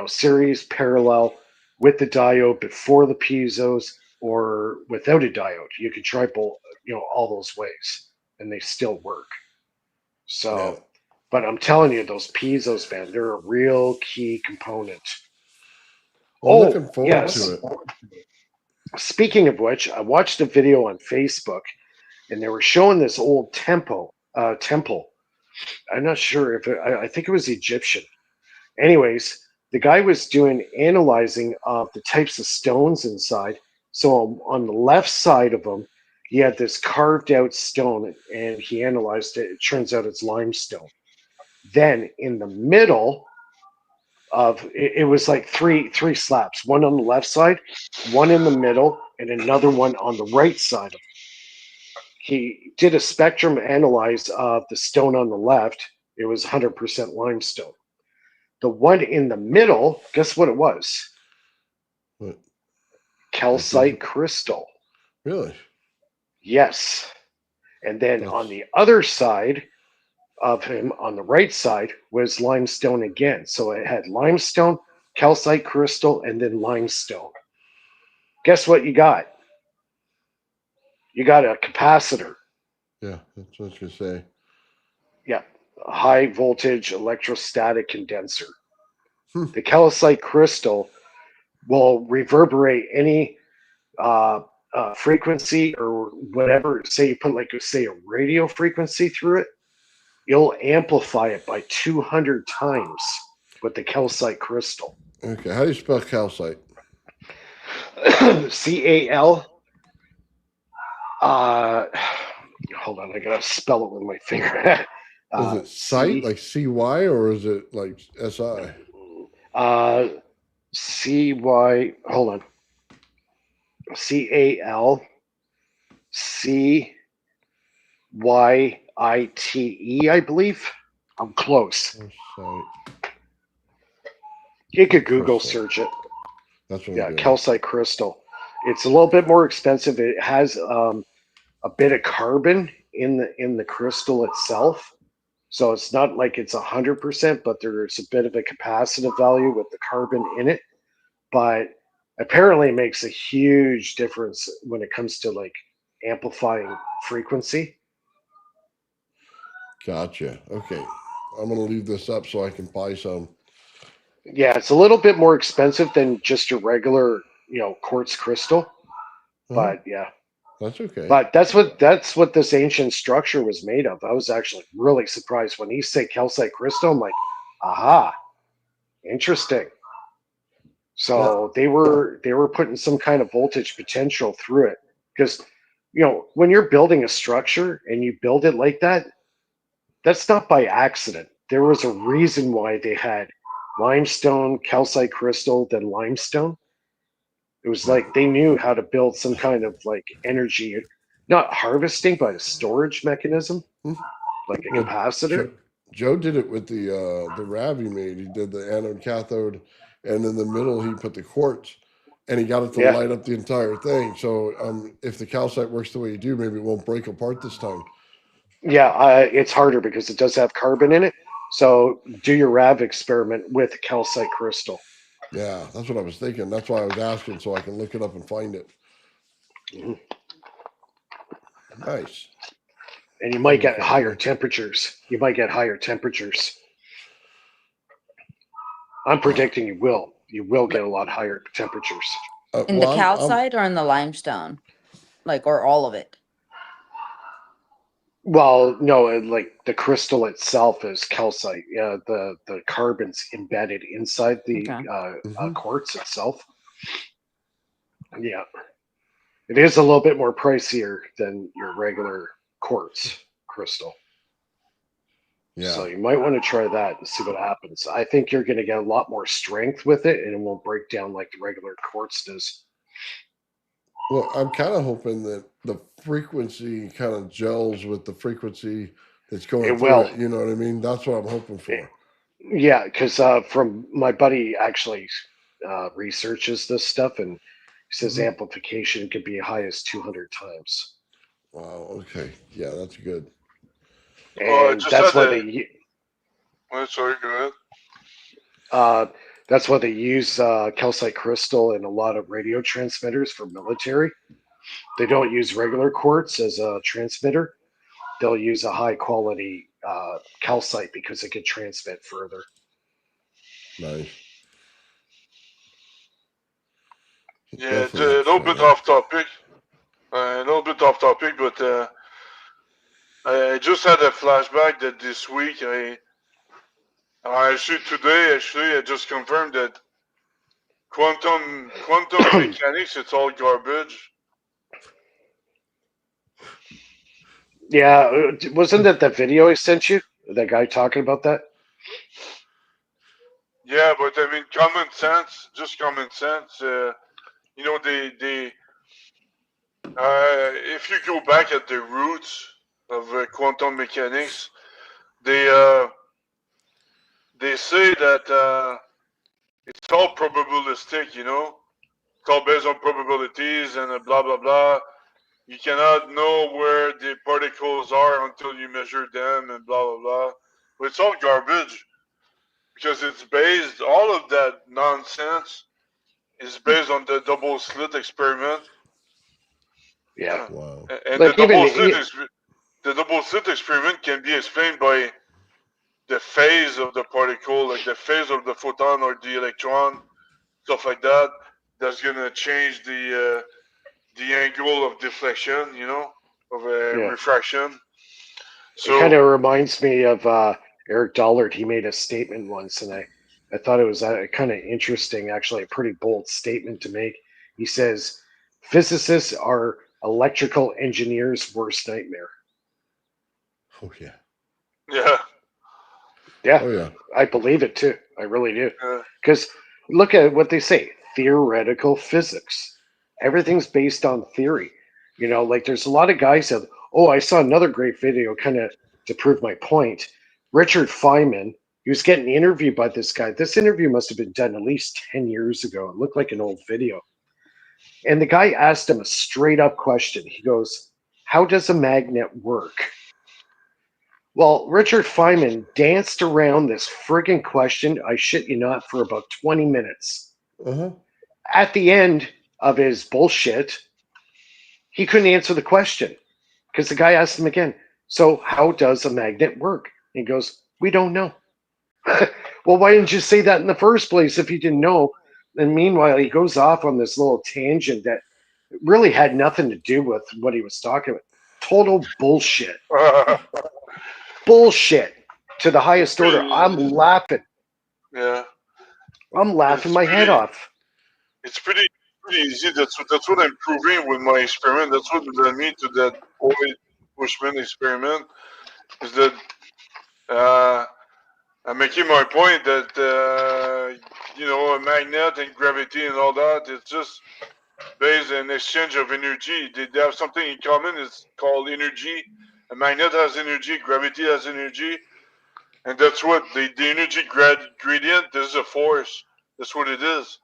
Series parallel with the diode before the piezos or without a diode. You could try both, all those ways and they still work. Yeah. So, but I'm telling you, those piezos, man, they're a real key component. Well, I'm Oh, looking forward yes. to it. Speaking of which, I watched a video on Facebook and they were showing this old temple. I'm not sure if I think it was Egyptian. Anyways, the guy was doing analyzing of the types of stones inside. So on the left side of him, he had this carved out stone, and he analyzed it. It turns out it's limestone. Then in the middle of it was like three slabs, one on the left side, one in the middle, and another one on the right side of it. He did a spectrum analyze of the stone on the left. It was 100% limestone. The one in the middle, guess what it was? What? Calcite crystal. Really? Yes. And then on the other side of him, on the right side, was limestone again. So it had limestone, calcite crystal, and then limestone. Guess what you got? You got a capacitor. Yeah, that's what I was gonna say. Yeah, a high voltage electrostatic condenser. Hmm. The calcite crystal will reverberate any frequency or whatever. Say you put say a radio frequency through it, you'll amplify it by 200 times with the calcite crystal. Okay, how do you spell calcite? CAL. Hold on, I gotta spell it with my finger. Is it site C like CY or is it like SI? CY. Hold on. CALCYITE, I believe. I'm close. Calcite You could Google crystal. search it. That's what I'm Yeah, doing. calcite crystal. It's a little bit more expensive. It has a bit of carbon in the crystal itself, so it's not like it's 100%, but there's a bit of a capacitive value with the carbon in it. But apparently, it makes a huge difference when it comes to like amplifying frequency. Gotcha. Okay, I'm gonna leave this up so I can buy some. Yeah, it's a little bit more expensive than just your regular, quartz crystal. Uh-huh. But yeah, That's okay. but that's what this ancient structure was made of. I was actually really surprised when he said calcite crystal. I'm like, aha, interesting. So they were putting some kind of voltage potential through it because when you're building a structure and you build it like that, that's not by accident. There was a reason why they had limestone, calcite crystal, then limestone. It was like they knew how to build some kind of like energy, not harvesting, but a storage mechanism, Hmm. like a Well, capacitor. Joe did it with the RAV he made. He did the anode cathode, and in the middle he put the quartz, and he got it to Yeah, light up the entire thing. So if the calcite works the way you do, maybe it won't break apart this time. yeah. It's harder because it does have carbon in it. So do your RAV experiment with calcite crystal. Yeah, that's what I was thinking. That's why I was asking so I can look it up and find it. Mhm. Nice. And you That'll might be get fun to higher do. temperatures. You might get higher temperatures. I'm predicting you will. You will get a lot higher temperatures. In the Well, I'm calcite or in the limestone? Like, or all of it? Well, no, like the crystal itself is calcite. Yeah, the carbon's embedded inside the Okay. mhm. quartz itself. Yeah, it is a little bit more pricier than your regular quartz crystal. So Yeah. you might want to try that and see what happens. I think you're going to get a lot more strength with it, and it won't break down like the regular quartz does. Well, I'm kind of hoping that the frequency kind of gels with the frequency that's going It through will. it. You know what I mean? That's what I'm hoping for. Yeah, because from my buddy actually researches this stuff, and he says Hmm. amplification could be as high as 200 times, Wow. Okay. Yeah, that's good. I and just had a. Sorry, go ahead. uh, that's why they use calcite crystal in a lot of radio transmitters for military. They don't use regular quartz as a transmitter. They'll use a high quality calcite because it can transmit further. Nice. Yeah, it's Definitely a have to little try bit that. off topic. But I just had a flashback that this week I just confirmed that quantum mechanics, it's all garbage. Yeah, wasn't that the video I sent you? That guy talking about that? Yeah, but I mean common sense, just common sense. They if you go back at the roots of quantum mechanics, they uh, they say that it's all probabilistic. It's all based on probabilities and blah blah blah. you cannot know where the particles are until you measure them and blah blah blah. But it's all garbage because it's based. All of that nonsense is based on the double slit experiment. Yeah. Wow. And Like even the double slit experiment can be explained by the phase of the particle, like the phase of the photon or the electron, stuff like that. That's gonna change the angle of deflection, of a yeah, refraction. it kind So of reminds me of Eric Dollard. He made a statement once, and I thought it was kind of interesting, actually, a pretty bold statement to make. He says, "Physicists are electrical engineers' worst nightmare." Oh yeah. yeah, Yeah, Oh yeah. I believe it too. I really do. uh, Because look at what they say, theoretical physics. Everything's based on theory. Like there's a lot of guys that, oh, I saw another great video kind of to prove my point. Richard Feynman, he was getting interviewed by this guy. This interview must have been done at least 10 years ago. It looked like an old video. And the guy asked him a straight up question. He goes, "How does a magnet work?" Well, Richard Feynman danced around this friggin' question, I shit you not, for about 20 minutes. Uh-huh. At the end of his bullshit, he couldn't answer the question because the guy asked him again, "So, how does a magnet work?" And he goes, "We don't know." Well, why didn't you say that in the first place if you didn't know? And meanwhile, he goes off on this little tangent that really had nothing to do with what he was talking about. Total bullshit. Bullshit to the it's highest order. I'm pretty. laughing. Yeah, I'm laughing it's my head pretty. off. It's pretty easy. That's what I'm proving with my experiment. That's what led me to that Boyd Bushman experiment. Is that uh, I'm making my point that a magnet and gravity and all that. It's just based on exchange of energy. They have something in common. It's called energy. A magnet has energy. Gravity has energy, and that's what the energy gradient. This is a force. That's what it is.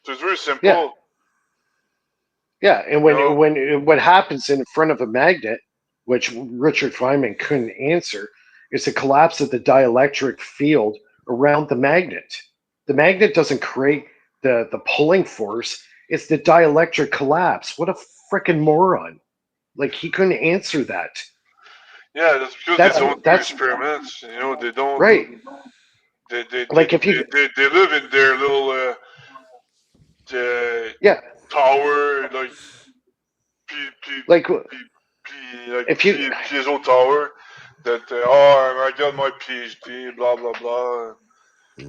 So it's very Yeah, simple. yeah. And You when know. when what happens in front of a magnet, which Richard Feynman couldn't answer, is the collapse of the dielectric field around the magnet. The magnet doesn't create the pulling force; it's the dielectric collapse. What a freaking moron! Like he couldn't answer that. Yeah, that's because they That's don't do that's experiments. They don't. right. They they, they, Like if they, you, they, they live in their little uh, yeah, tower, like P, P, like like if you piezo tower. That oh, I got my PhD, blah blah blah.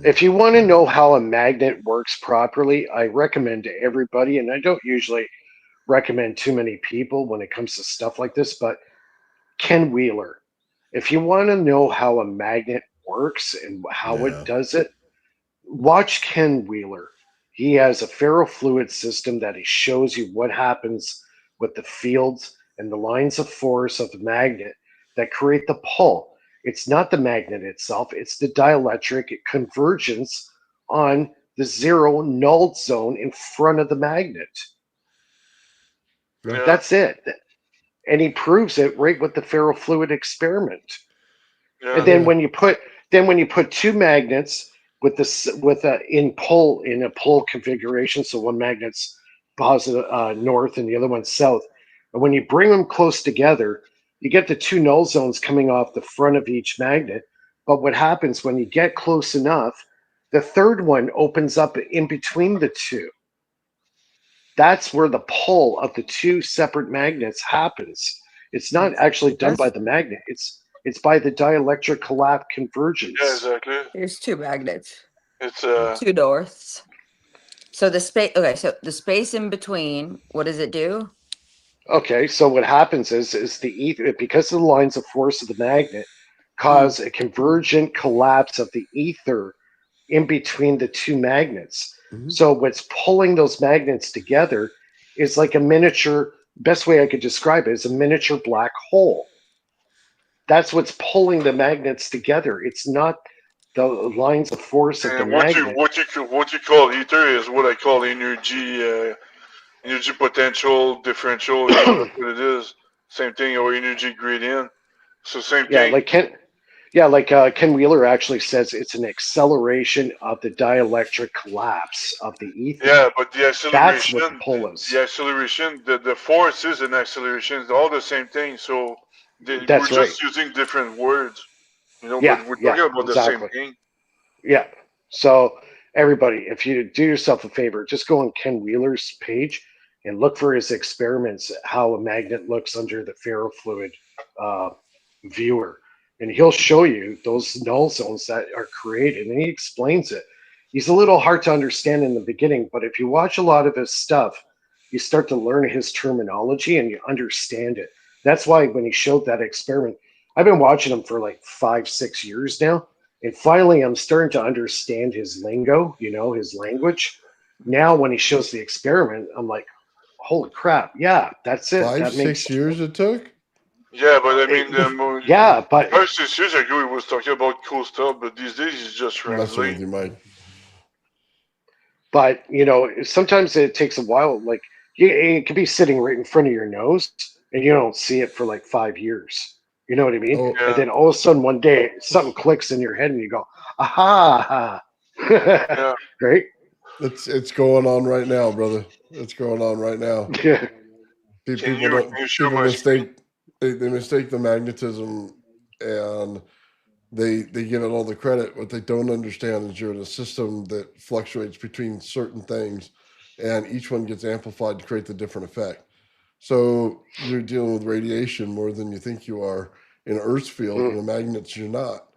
If you want to know how a magnet works properly, I recommend to everybody, and I don't usually recommend too many people when it comes to stuff like this, but Ken Wheeler. If you want to know how a magnet works and how it Yeah. does it, watch Ken Wheeler. He has a ferrofluid system that he shows you what happens with the fields and the lines of force of the magnet that create the pull. It's not the magnet itself, it's the dielectric convergence on the zero null zone in front of the magnet. Yeah. Yeah, That's it. And he proves it right with the ferrofluid experiment. And yeah, then Yeah. when you put two magnets with a in a pull configuration, so one magnet's positive north and the other one's south, and when you bring them close together, you get the two null zones coming off the front of each magnet. But what happens when you get close enough, the third one opens up in between the two. That's where the pull of the two separate magnets happens. It's not actually done by That's the magnet. It's by the dielectric collapse yeah, convergence. exactly. there's two magnets, It's two norths. So the space, okay, so the space in between, what does it do? Okay, so what happens is the ether, because of the lines of force of the magnet, Mm. cause a convergent collapse of the ether in between the two magnets. Hmm. So what's pulling those magnets together is like a miniature. Best way I could describe it is a miniature black hole. That's what's pulling the magnets together. It's not the lines of force of the and what you magnet. what you what you call ether is what I call energy. energy potential differential. You know, that's what it is. Same thing, or energy gradient. So same Yeah, thing. like Ken Wheeler actually says it's an acceleration of the dielectric collapse of the ether. Yeah, but the That's what the acceleration, pull is. the force is an acceleration. It's all the same thing. So we're That's right. just using different words, you know, Yeah, but we're yeah, talking about the same exactly. thing. Yeah. So everybody, if you do yourself a favor, just go on Ken Wheeler's page and look for his experiments, how a magnet looks under the ferrofluid uh, viewer, and he'll show you those null zones that are created, and he explains it. He's a little hard to understand in the beginning, but if you watch a lot of his stuff, you start to learn his terminology and you understand it. That's why when he showed that experiment, I've been watching him for like 5, 6 years now, and finally I'm starting to understand his lingo, his language. Now when he shows the experiment, I'm like, holy crap, yeah, that's it. Five, That makes 6 years it took. Yeah, but I mean, it, yeah, but 5, 6 years ago, he was talking about cool stuff, but these days he's just I'm messing with translate. you, Mike. sometimes it takes a while. Like it could be sitting right in front of your nose, and you don't see it for like 5 years. You know what I mean? Oh, And Yeah, then all of a sudden one day something clicks in your head, and you go, "Aha!" yeah. Right? it's going on right now, brother. It's going on right now. Yeah. People don't. Can you share People my screen? mistake. They mistake the magnetism, and they give it all the credit. What they don't understand is you're in a system that fluctuates between certain things, and each one gets amplified to create the different effect. So you're dealing with radiation more than you think you are in Earth's field. In Mm, the magnets, you're not.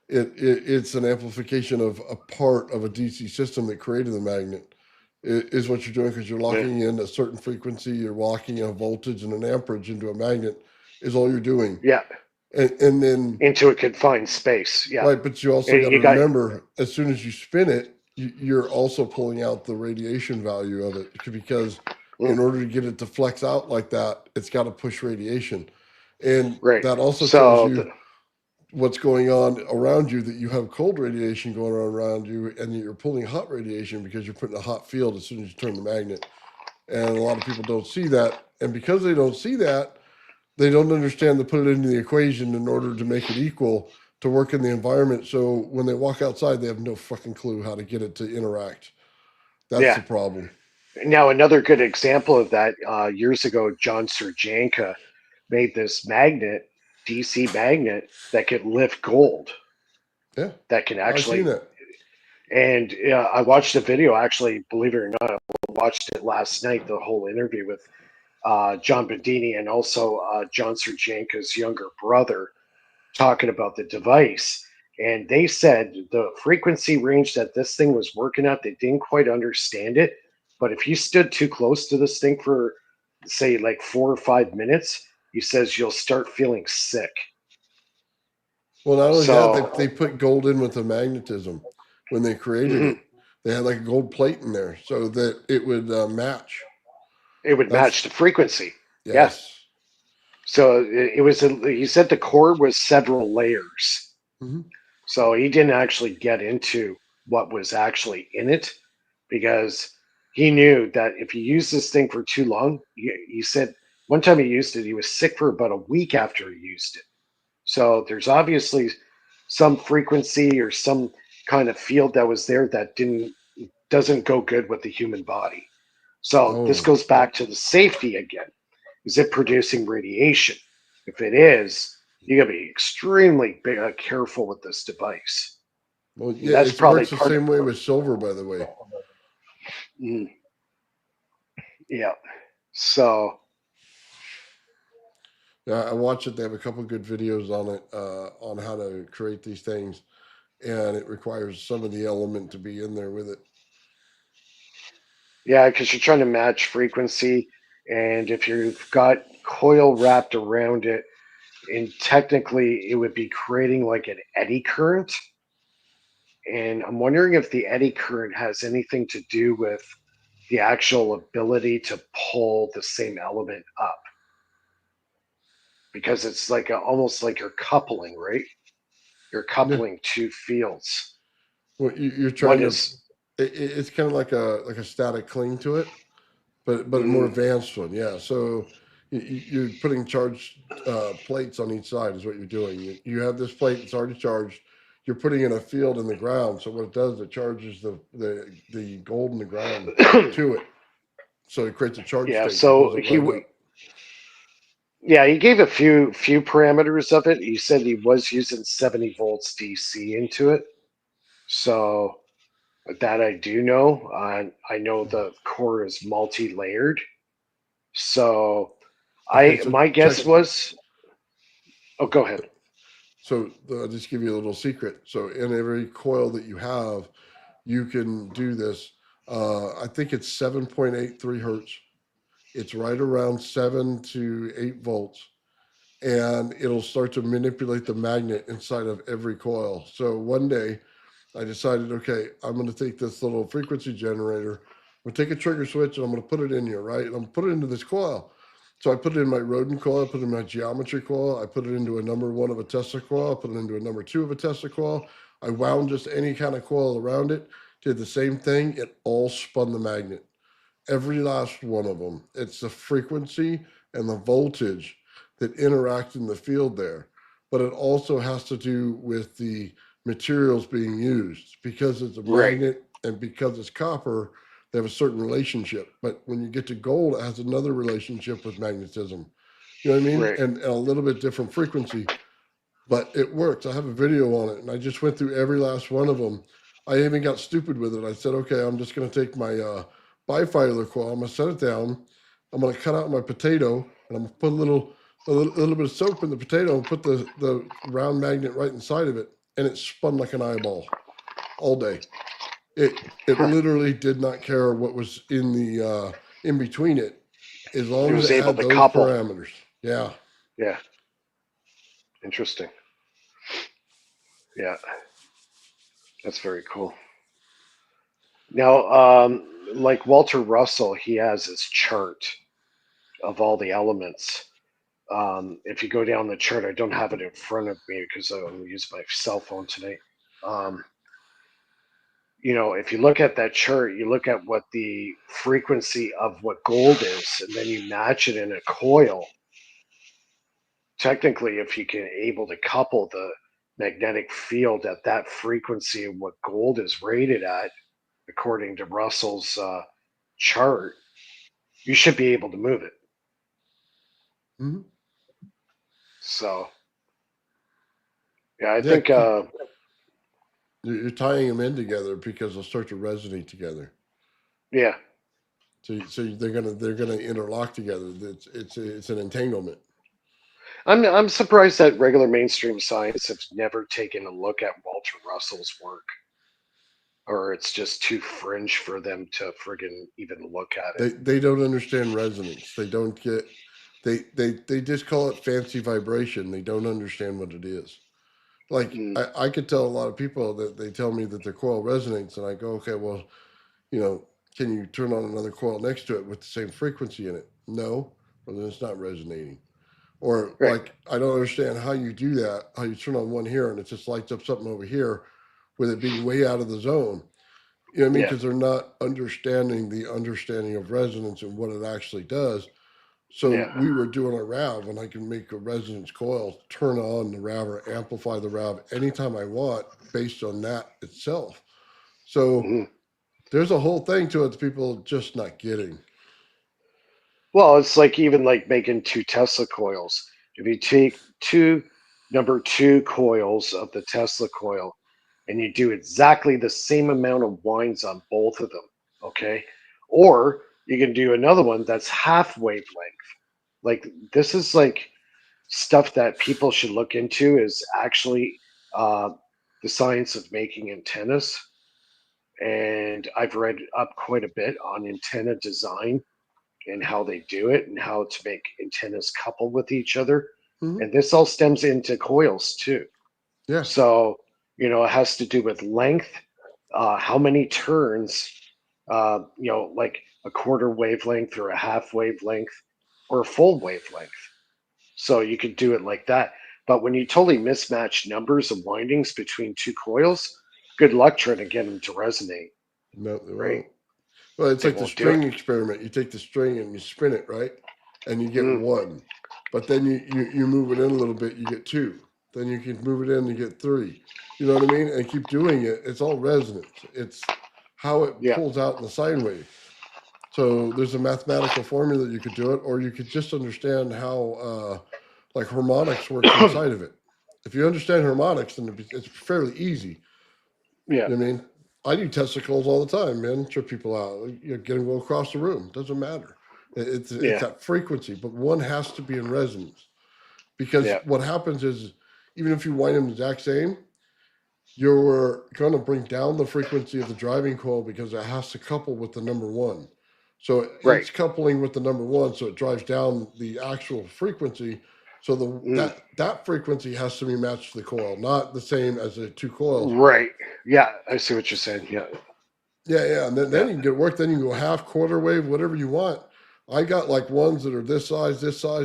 It's an amplification of a part of a DC system that created the magnet. It is what you're doing because you're yeah. locking in a certain frequency. You're locking in a voltage and an amperage into a magnet. Is all you're doing. Yeah. And then Into a confined space. Yeah. right, but you also got to You got remember, as soon as you spin it, you're also pulling out the radiation value of it because mm, in order to get it to flex out like that, it's got to push radiation. And right. that also tells So you what's going on around you, that you have cold radiation going on around you and you're pulling hot radiation because you're putting a hot field as soon as you turn the magnet. And a lot of people don't see that. And because they don't see that, they don't understand to put it into the equation in order to make it equal to work in the environment. So when they walk outside, they have no fucking clue how to get it to interact. That's yeah. the problem. Now another good example of that. Years ago, John Serjanka made this magnet, DC magnet, that could lift gold. Yeah, That can I've seen actually, it. and I watched the video. Actually, believe it or not, I watched it last night. The whole interview with John Bedini and also John Serjanka's younger brother talking about the device. And they said the frequency range that this thing was working at, they didn't quite understand it. But if you stood too close to this thing for, say, like 4 or 5 minutes, he says you'll start feeling sick. Well, not only that, they So put gold in with the magnetism when they created mhm, it. They had like a gold plate in there so that it would match. it would That's match the frequency. Yeah. yes. So it was, he said the core was several layers. Hmm. So he didn't actually get into what was actually in it because he knew that if you use this thing for too long, he said one time he used it, he was sick for about a week after he used it. So there's obviously some frequency or some kind of field that was there that doesn't go good with the human body. So this Oh, goes back to the safety again. Is it producing radiation? If it is, you got to be extremely careful with this device. well, And yeah, that's it probably works the part of same way with silver, by the way. mm, yeah. So Yeah, I watch it. They have a couple good videos on it, on how to create these things, and it requires some of the element to be in there with it. yeah, because you're trying to match frequency, and if you've got coil wrapped around it, and technically it would be creating like an eddy current. And I'm wondering if the eddy current has anything to do with the actual ability to pull the same element up, because it's like almost like you're coupling, right? You're Yeah, coupling two fields. well, you're One trying to. is It's kind of like a static cling to it, but a more advanced one. Yeah. So you're putting charged plates on each side is what you're doing. You have this plate that's already charged. You're putting in a field in the ground. So what it does, it charges the gold in the ground to it. So it creates a charge Yeah, state that so doesn't light up. he gave a few parameters of it. He said he was using 70 volts DC into it. So that I do know. I know the core is multi-layered. So Okay, I so my check guess it. was. Oh, go ahead. So I'll just give you a little secret. So in every coil that you have, you can do this. I think it's 7.83 hertz. It's right around 7 to 8 volts, and it'll start to manipulate the magnet inside of every coil. So one day I decided, okay, I'm going to take this little frequency generator, I'm going to take a trigger switch, and I'm going to put it in here, right? And I'm going to put it into this coil. So I put it in my rodent coil, I put it in my geometry coil, I put it into a number 1 of a Tesla coil, I put it into a number 2 of a Tesla coil. I wound just any kind of coil around it, did the same thing. It all spun the magnet, every last one of them. It's the frequency and the voltage that interact in the field there. But it also has to do with the materials being used. Because it's a Right, magnet and because it's copper, they have a certain relationship. But when you get to gold, it has another relationship with magnetism. You know what I mean? right. And a little bit different frequency, but it works. I have a video on it, and I just went through every last one of them. I even got stupid with it. I said, okay, I'm just going to take my bifilar coil. I'm going to set it down. I'm going to cut out my potato, and I'm going to put a little bit of soap in the potato and put the round magnet right inside of it, and it spun like an eyeball all day. It Huh. literally did not care what was in the in between it, as He long as was it able had to those couple. parameters. Yeah. Yeah, interesting. Yeah, that's very cool. Now, like Walter Russell, he has his chart of all the elements. If you go down the chart, I don't have it in front of me because I'm using my cell phone tonight. Um, if you look at that chart, you look at what the frequency of what gold is, and then you match it in a coil. Technically, if you can able to couple the magnetic field at that frequency of what gold is rated at, according to Russell's chart, you should be able to move it. Mm-hmm. So, yeah, I Yeah. think, You're tying them in together because they'll start to resonate together. yeah, So they're gonna interlock together. It's an entanglement. I'm surprised that regular mainstream science has never taken a look at Walter Russell's work, or it's just too fringe for them to friggin' even look at it. They don't understand resonance. They don't get. They just call it fancy vibration. They don't understand what it is. Like Mm, I could tell a lot of people that they tell me that their coil resonates, and I go, okay, well, can you turn on another coil next to it with the same frequency in it? No, well then it's not resonating. Or right. like I don't understand how you do that. How you turn on one here and it just lights up something over here, with it being way out of the zone. You know what I mean? Yeah. Because they're not understanding the understanding of resonance and what it actually does. So Yeah. we were doing a RAV, and I can make a resonance coil turn on the RAV or amplify the RAV anytime I want based on that itself. So Mhm. there's a whole thing to it that people are just not getting. Well, it's like even like making two Tesla coils. If you take two number two coils of the Tesla coil and you do exactly the same amount of winds on both of them, okay? Or you can do another one that's half wavelength. Like this is like stuff that people should look into is actually uh, the science of making antennas. And I've read up quite a bit on antenna design and how they do it and how to make antennas couple with each other. Hmm. And this all stems into coils too. Yeah. So, it has to do with length, how many turns, like a quarter wavelength or a half wavelength or a full wavelength. So you could do it like that. But when you totally mismatch numbers of windings between two coils, good luck trying to get them to resonate, No, they right? won't. Well, it's They like the won't do it. string experiment. You take the string and you spin it, right? And you get Mm. one. But then you move it in a little bit, you get two. Then you can move it in, you get three. You know what I mean? And keep doing it. It's all resonance. It's how it Yeah. pulls out in the sine wave. So there's a mathematical formula that you could do it, or you could just understand how like harmonics works inside of it. If you understand harmonics, then it's fairly easy. Yeah. You know what I mean? I do testicles all the time, man. Trip people out. You get them go across the room. Doesn't matter. It's Yeah. that frequency, but one has to be in resonance because Yeah. what happens is even if you wind them the exact same, you're going to bring down the frequency of the driving coil because it has to couple with the number one. So Right. it's coupling with the number one, so it drives down the actual frequency. So Mm. that frequency has to be matched to the coil, not the same as the two coils. Right. Yeah. I see what you're saying. Yeah. Yeah. And then Yeah. you can get work. Then you can go half, quarter wave, whatever you want. I got like ones that are this size,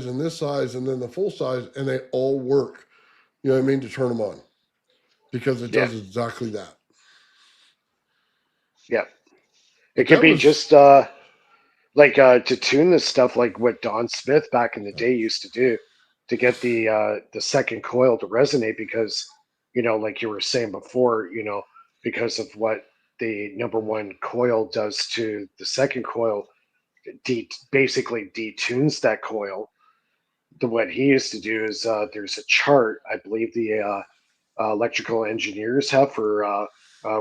and this size, and then the full size, and they all work. You know what I mean? To turn them on because it Yeah. does exactly that. Yeah. It But could that be was, just like to tune this stuff like what Don Smith back in the day used to do to get the second coil to resonate because like you were saying before because of what the number one coil does to the second coil basically detunes that coil. What he used to do is there's a chart I believe the electrical engineers have for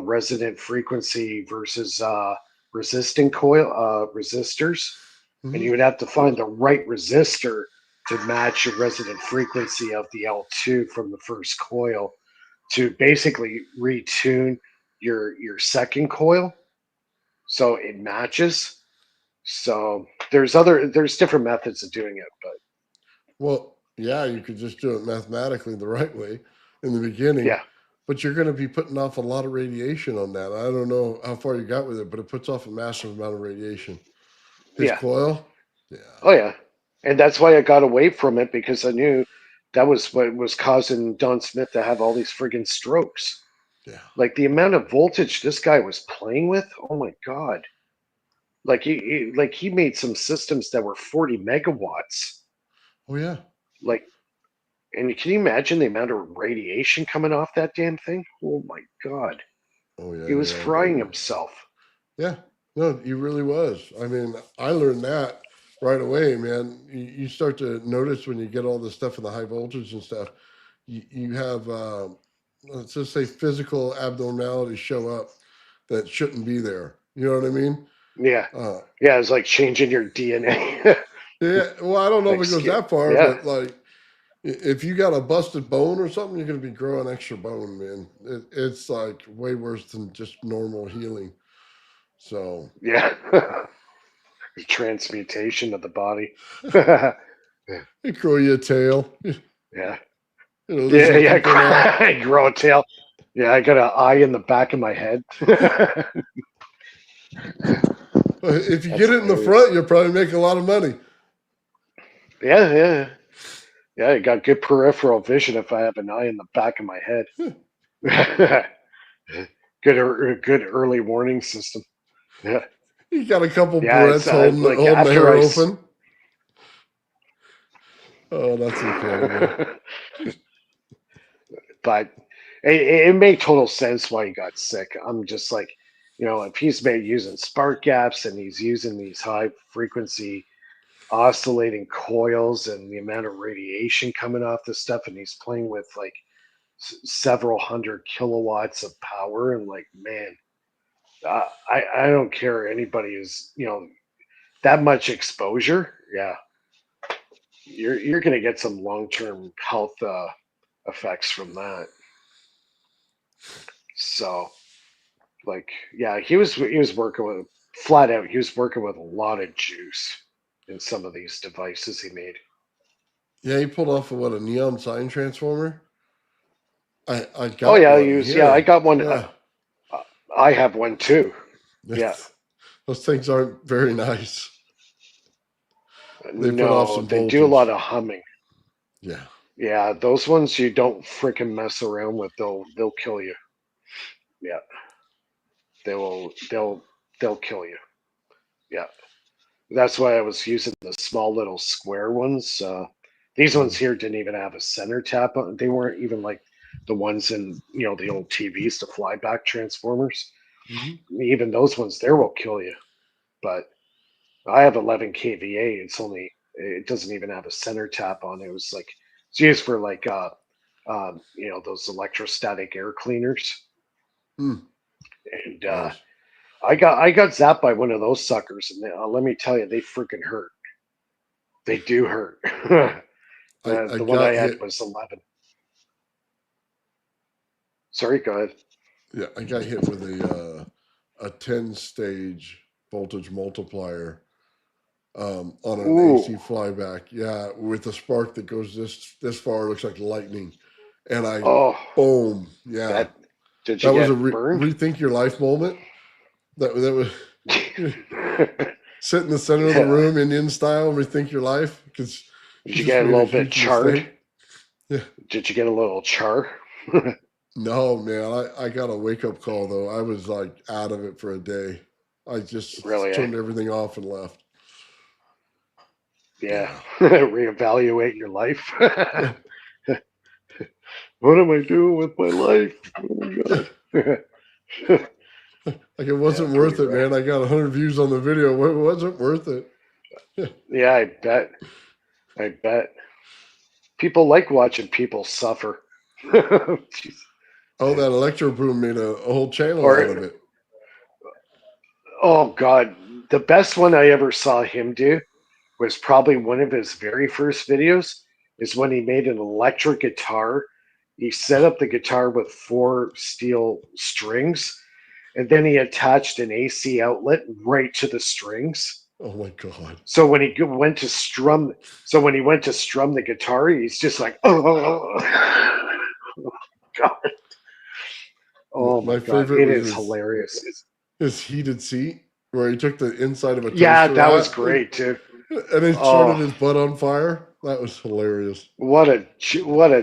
resonant frequency versus resisting coil resistors, and mhm. you would have to find the right resistor to match your resonant frequency of the L2 from the first coil to basically retune your second coil so it matches. So there's different methods of doing it, but Well, yeah, you could just do it mathematically the right way in the beginning, yeah, but you're going to be putting off a lot of radiation on that. I don't know how far you got with it, but it puts off a massive amount of radiation. His yeah. coil, yeah, Oh yeah, and that's why I got away from it because I knew that was what was causing Don Smith to have all these friggin' strokes. yeah, Like the amount of voltage this guy was playing with. Oh my god! Like he made some systems that were 40 megawatts. oh yeah, Like, and can you imagine the amount of radiation coming off that damn thing? Oh my god! oh yeah, He was yeah, frying himself. yeah. No, he really was. I mean, I learned that right away, man. You start to notice when you get all this stuff in the high voltage and stuff. You have let's just say physical abnormalities show up that shouldn't be there. You know what I mean? Yeah, Uh, yeah. It's like changing your DNA. yeah. Well, I don't know if like, it goes that far, yeah, but like if you got a busted bone or something, you're going to be growing extra bone, man. It's like way worse than just normal healing. So yeah. Transmutation of the body. yeah, they grow you a tail, yeah, a lizard yeah. people now. I grow a tail. Yeah, I got an eye in the back of my head. If you That's get it in the hilarious. front, you'll probably make a lot of money. Yeah, yeah, yeah. I got good peripheral vision if I have an eye in the back of my head. Good early warning system. Yeah, You got a couple yeah. It's barrettes holding like holding the after hair I. open. Oh, that's incredible. But it made total sense why he got sick. I'm just like, if he's made using spark gaps and he's using these high frequency oscillating coils and the amount of radiation coming off this stuff, and he's playing with like several hundred kilowatts of power, and like, man, I don't care anybody is that much exposure. Yeah, you're gonna get some long term health effects from that. So like, yeah, he was working with flat out. He was working with a lot of juice in some of these devices he made. Yeah, he pulled off of what, a neon sign transformer. I Oh got yeah, one yeah. I here. got one. Yeah, I have one too. Yeah. those things aren't very nice. They put off No, some they do a lot voltage. of humming. Yeah. Yeah, those ones you don't freaking mess around with. They'll kill you. Yeah, they will. They'll kill you. Yeah, that's why I was using the small little square ones. These ones here didn't even have a center tap on. They weren't even like the ones in the old TVs, the flyback transformers. Mm-hmm. Even those ones there will kill you. But I have 11 kVA. It doesn't even have a center tap on it. It was like it's used for like those electrostatic air cleaners. Mm, And nice. I got zapped by one of those suckers, and let me tell you, they freaking hurt. They do hurt. I The one I got had hit. was 11. Sorry, go ahead. Yeah, I got hit with a 10-stage voltage multiplier on an AC Ooh, flyback. Yeah, with a spark that goes this far, looks like lightning, and I oh, boom. Yeah, that did you that was a get burned? rethink your life moment. That was sit in the center of the Yeah. room, Indian style, rethink your life because Did you you just get a made a little bit huge charred? mistake. Yeah. Did you get a little char? No, man, I got a wake up call though. I was like out of it for a day. I just Really? turned everything off and left. Yeah. Yeah. Reevaluate your life. Yeah. What am I doing with my life? Oh my god. Like it Yeah, wasn't pretty worth it, rough. man. I got 100 views on the video. It wasn't worth it. Yeah. Yeah, I bet. I bet. People like watching people suffer. Jeez. Oh, that electro boom made a whole channel out of Or, it. oh god, the best one I ever saw him do was probably one of his very first videos. Is when he made an electric guitar. He set up the guitar with 4 steel strings, and then he attached an AC outlet right to the strings. Oh my god. So when he went to strum, the guitar, he's just like, oh god, oh my My god, favorite it was is hilarious. his heated seat where he took the inside of a Yeah, toaster that was rack great too. and he started Oh, his butt on fire. That was hilarious. what a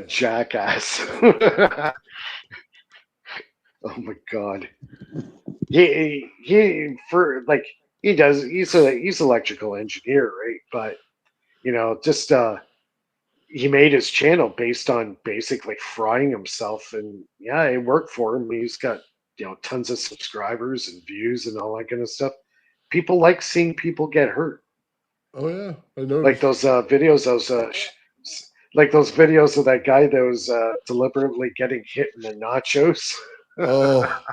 jackass! Oh my god, he for like he does. He's electrical engineer, right? But just he made his channel based on basically frying himself, and yeah, it worked for him. He's got tons of subscribers and views and all that kind of stuff. People like seeing people get hurt, Oh yeah, I like noticed. those videos, like those videos of that guy that was deliberately getting hit in the nachos. Oh,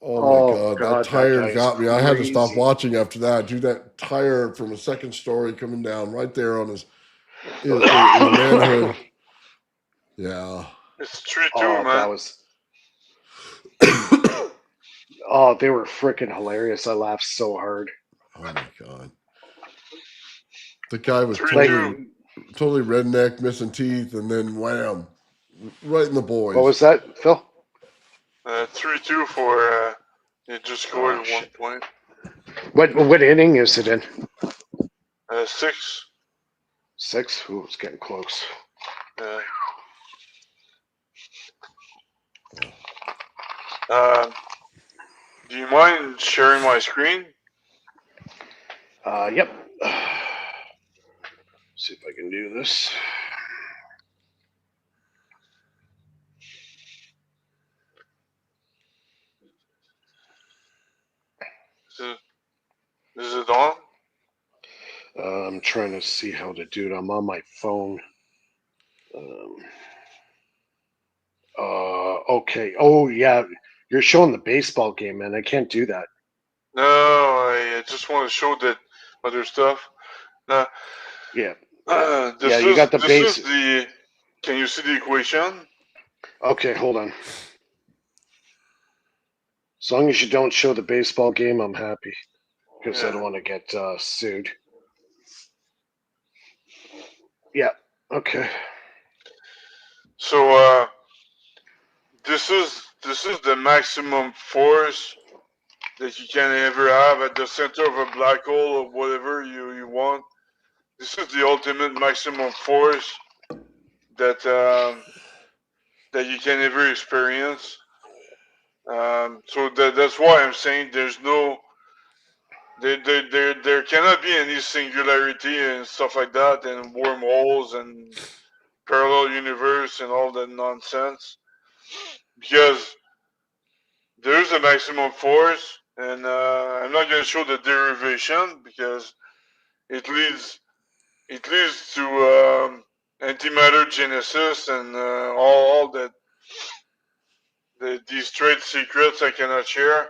oh my Oh god, that god, that tire guy is got me. I had to stop crazy. watching after that. Dude, that tire from a second story coming down right there on his manhood. Yeah. It's 3-2, Oh, that man. was. Oh, they were freaking hilarious. I laughed so hard. Oh my god. The guy was 3-2. totally redneck, missing teeth, and then wham, right in the What boys. was that, Phil? 3-2 for, he just scored Oh at 1 shit! point. What inning is it in? 6. 6. Ooh, it's getting close. Uh, Oh. do you mind sharing my screen? Yep. See if I can do this. Is it on? I'm trying to see how to do it. I'm on my phone. Um, okay. Oh yeah, you're showing the baseball game, man. I can't do that. No, I just want to show that other stuff. Now, Yeah. this You is got the this base. is the. Can you see the equation? Okay, hold on. As long as you don't show the baseball game, I'm happy because I don't Yeah. want to get sued. Yeah. Okay. So this is the maximum force that you can ever have at the center of a black hole or whatever you want. This is the ultimate maximum force that that you can ever experience. So that's why I'm saying there's no There cannot be any singularity and stuff like that, and wormholes and parallel universe and all that nonsense, because there's a maximum force, and I'm not going to show the derivation because it leads to antimatter genesis and all that these trade secrets I cannot share.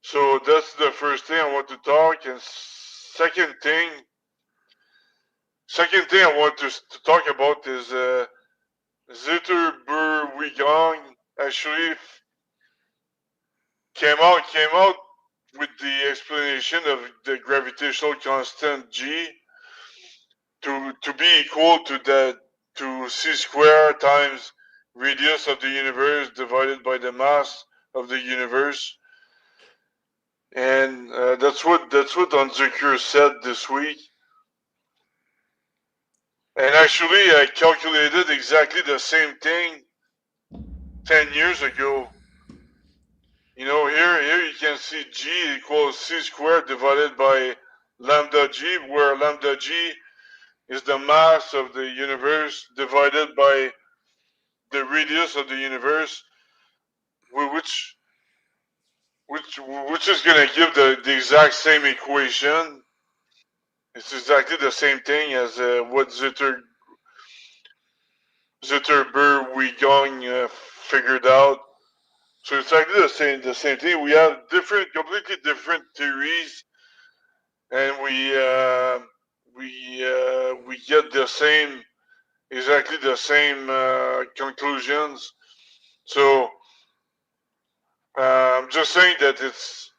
So that's the first thing I want to talk. And second thing I want to talk about is Zitterberg-Wigong actually came out with the explanation of the gravitational constant G to be equal to c squared times radius of the universe divided by the mass of the universe. And that's what Unzicure said this week. And actually, I calculated exactly the same thing 10 years ago. Here you can see G equals c squared divided by lambda G, where lambda G is the mass of the universe divided by the radius of the universe, which is going to give the exact same equation. It's exactly the same thing as what Zitterberg-Wigong figured out. So it's exactly the same thing. We have completely different theories, and we get exactly the same conclusions. So I'm just saying that it's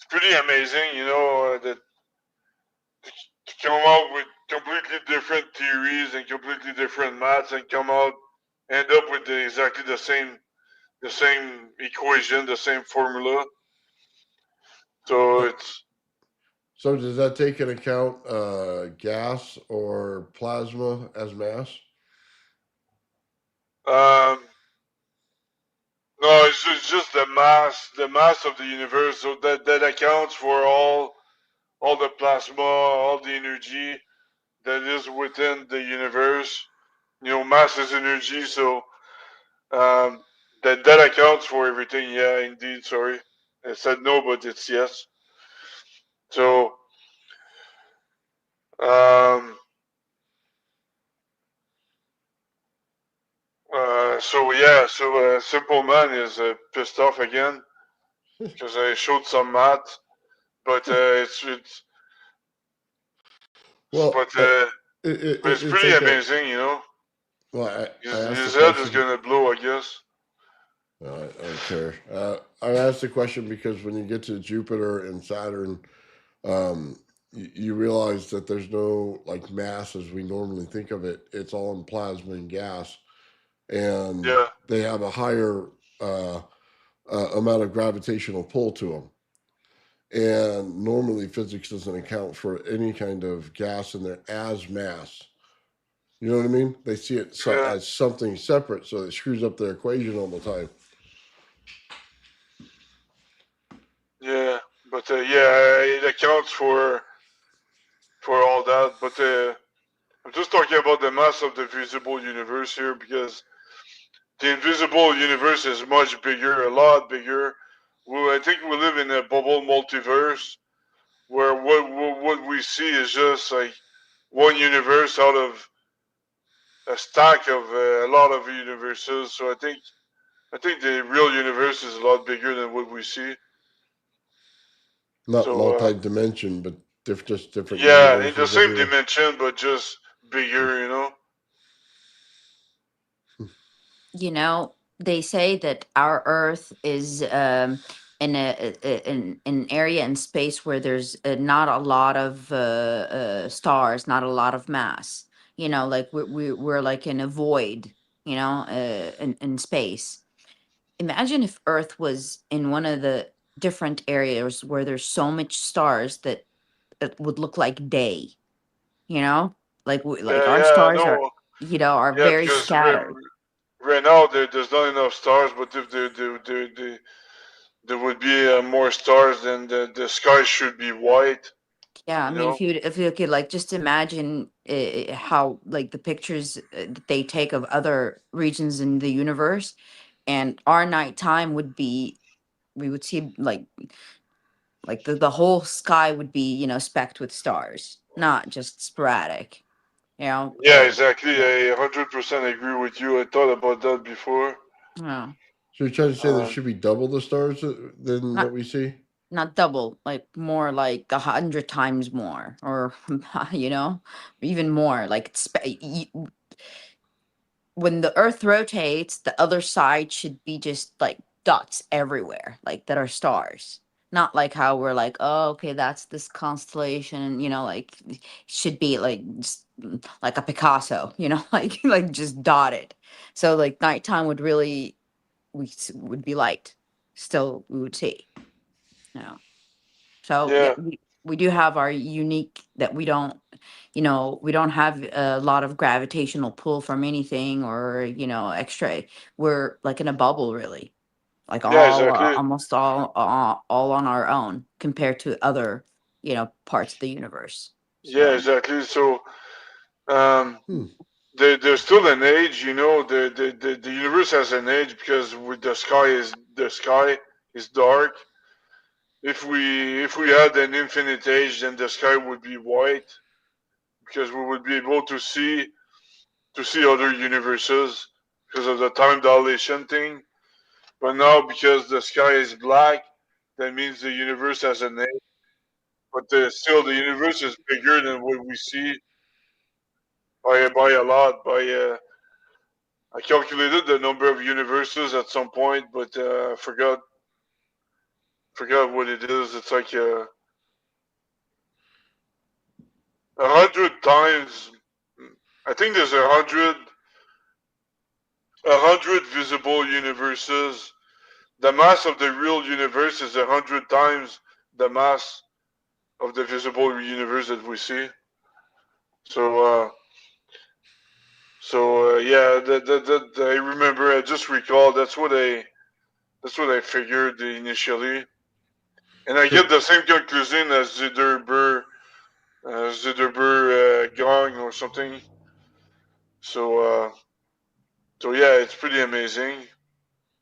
pretty amazing, that to come out with completely different theories and completely different maths and end up with exactly the same equation, the same formula. So it's So does that take into account gas or plasma as mass? no, it's just the mass of the universe. So that accounts for all the plasma, all the energy that is within the universe. Mass is energy, so that accounts for everything. Yeah, indeed. Sorry, I said no, but it's yes. So um, Simple Man is pissed off again because I showed some math, but Well, but uh, but it's it's pretty like a. amazing. Well, I asked the His head is question. gonna blow, I guess. I don't care. I asked the question because when you get to Jupiter and Saturn, you realize that there's no like mass as we normally think of it. It's all in plasma and gas, and Yeah, they have a higher uh, amount of gravitational pull to them. And normally, physics doesn't account for any kind of gas in there as mass. You know what I mean? They see it yeah, as something separate, so it screws up their equation all the time. yeah. But it accounts for all that. But I'm just talking about the mass of the visible universe here because the invisible universe is much bigger, a lot bigger. Well, I think we live in a bubble multiverse where what we see is just like one universe out of a stack of a lot of universes. So I think the real universe is a lot bigger than what we see. Not So multi-dimension, but just different yeah, in the universes same everywhere. dimension, but just bigger. They say that our Earth is in an area in space where there's not a lot of stars, not a lot of mass. Like we're like in a void. In space. Imagine if Earth was in one of the different areas where there's so much stars that it would look like day. You know, like Yeah, our yeah, stars are no, are yeah, very because scattered. right now there's not enough stars, but if there would be more stars, then the sky should be white. Yeah, I You mean, know? if you could like just imagine how like the pictures that they take of other regions in the universe, and our nighttime would be, we would see like the whole sky would be, you know, specked with stars, not just sporadic. You know, Yeah, exactly. yeah, I 100% agree with you. I thought about that before. yeah, So you're trying to say there Um, should be double the stars than not what we see? not double, like more like 100 times more, or you know, even more. Like when the Earth rotates, the other side should be just like dots everywhere, like that are stars. Not like how we're like, oh, okay, that's this constellation, you know, like should be like like a Picasso, you know, like just dotted. So like nighttime would really would be light. Still, we would see. You know. So yeah, yeah, we do have our unique that we don't, you know, we don't have a lot of gravitational pull from anything or, you know, extra. We're like in a bubble, really, like yeah, all exactly. almost all on our own compared to other, you know, parts of the universe. Yeah, So exactly. So, um, Hmm. there's still an age, you know. The universe has an age because with the sky is dark. If we had an infinite age, then the sky would be white because we would be able to see other universes because of the time dilation thing. But now because the sky is black, that means the universe has an age. But still, the universe is bigger than what we see by a lot. I calculated the number of universes at some point, but forgot what it is. It's like 100 times. I think there's a hundred visible universes. The mass of the real universe is 100 times the mass of the visible universe that we see. So, yeah, that I remember. I just recall. That's what I figured initially, and I So get the same conclusion as Ziderber Gang or something. So, yeah, it's pretty amazing.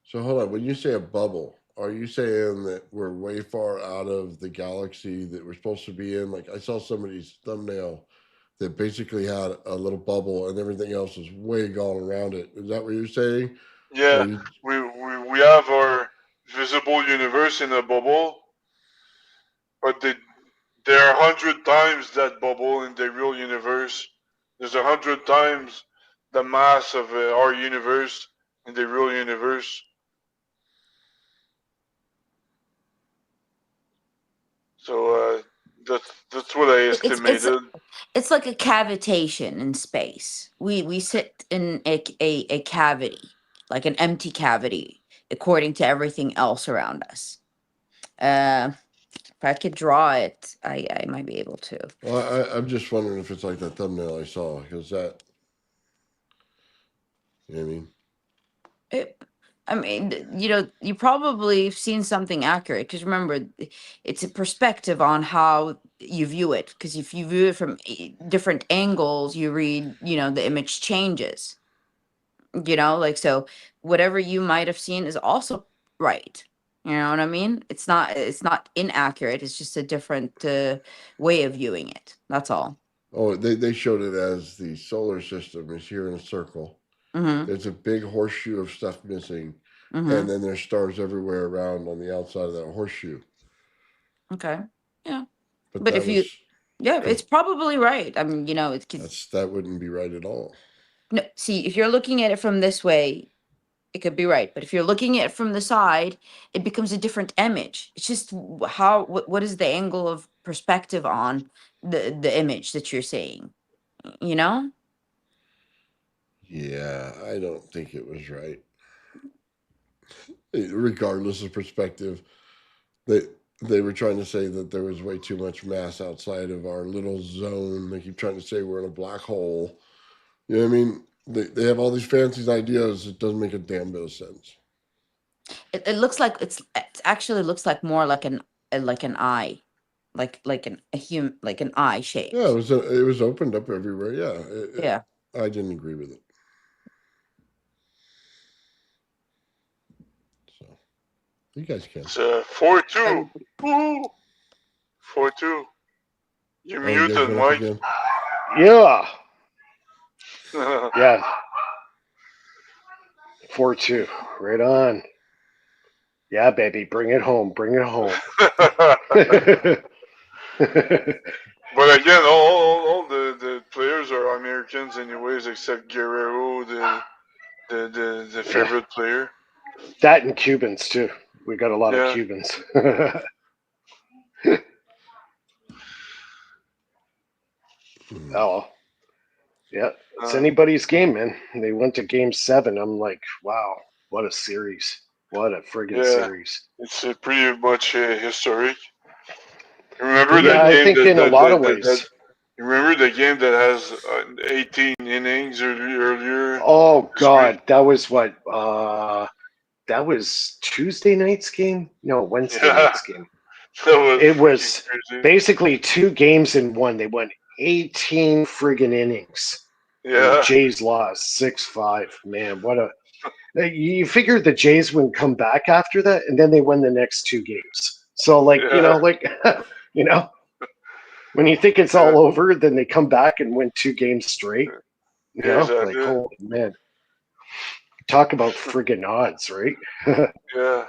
so hold on. When you say a bubble, are you saying that we're way far out of the galaxy that we're supposed to be in? Like I saw somebody's thumbnail that basically had a little bubble and everything else was way gone around it. Is that what you're saying? Or Yeah, you? we have our visible universe in a bubble, but there are 100 times that bubble in the real universe. There's 100 times the mass of our universe in the real universe. So that's what I it's estimated. it's like a cavitation in space. We sit in a cavity, like an empty cavity, according to everything else around us. If I could draw it, I might be able to. Well, I'm just wondering if it's like that thumbnail I saw because that. You know what I mean? It, I mean, you know, you probably have seen something accurate because remember, it's a perspective on how you view it. Because if you view it from different angles, you read, you know, the image changes. You know, like so, whatever you might have seen is also right. You know what I mean? It's not inaccurate. It's just a different way of viewing it. That's all. Oh, they showed it as the solar system is here in a circle. Mm-hmm. There's a big horseshoe of stuff missing, and Mm-hmm. then there's stars everywhere around on the outside of that horseshoe. Okay. Yeah. But But that if you, was yeah, it's probably right. I mean, you know, it's 'cause that wouldn't be right at all. no, see, if you're looking at it from this way, it could be right. But if you're looking at it from the side, it becomes a different image. It's just how what is the angle of perspective on the image that you're seeing, you know? Yeah, I don't think it was right. Regardless of perspective, they they were trying to say that there was way too much mass outside of our little zone. They keep trying to say we're in a black hole. You know what I mean? They have all these fancy ideas. It doesn't make a damn bit of sense. It looks like it actually looks like more like an eye, like an eye shape. Yeah, it was opened up everywhere. Yeah, Yeah. I didn't agree with it. So you guys can. It's 4-2. Everybody- Woo! 4-2. You're Oh, you guys muted, went up Mike. again. Yeah. Yeah. 4-2. Right on. Yeah, baby. Bring it home. Bring it home. But again, all the players are Americans anyways, except Guerrero, the favorite player. That and Cubans too. We got a lot of Yeah. Cubans. Oh, yeah. It's anybody's game, man. They went to game 7. I'm like, wow, what a series. What a friggin' series. It's pretty much historic. Remember Yeah, that I game think in a lot of ways. you remember the game that has 18 innings earlier? Oh this God, week? that was what? That was Tuesday night's game. No, Wednesday Yeah, night's game. that was It freaking was crazy. basically 2 games in one. They went 18 friggin' innings. And the Yeah, Jays lost 6-5. Man, what a! You figured the Jays wouldn't come back after that, and then they won the next 2 games. So, like, yeah, you know, when you think it's yeah, all over, then they come back and win 2 games straight. You yeah, know, like, exactly. holy man, talk about friggin' odds, right? Yeah.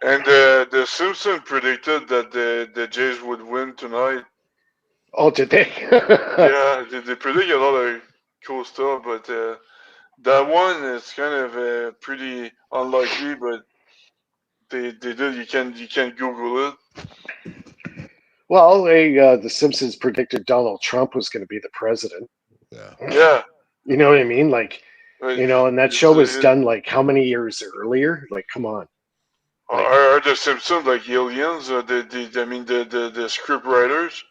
And the Simpson predicted that the Jays would win tonight. Oh, did they? Yeah, they predict a lot of cool stuff, but that one is kind of pretty unlikely. But they did. You can Google it. Well, the Simpsons predicted Donald Trump was going to be the president. Yeah. Yeah, You know what I mean? Like, but and that show was done like how many years earlier? Like, come on. Like, are the Simpsons like aliens? Or I mean the script writers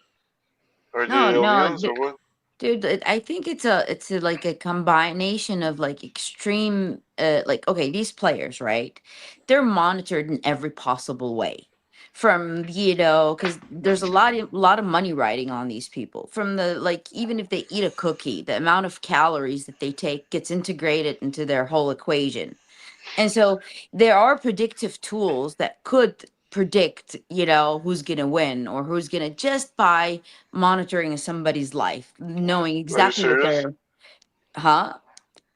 are they No, aliens or what? dude. I think it's like a combination of like extreme, like okay, these players, right? They're monitored in every possible way. From because there's a lot of money riding on these people. From the like, even if they eat a cookie, the amount of calories that they take gets integrated into their whole equation. And so there are predictive tools that could predict, who's going to win or who's going to, just by monitoring somebody's life, knowing Are you exactly what serious? they're, huh?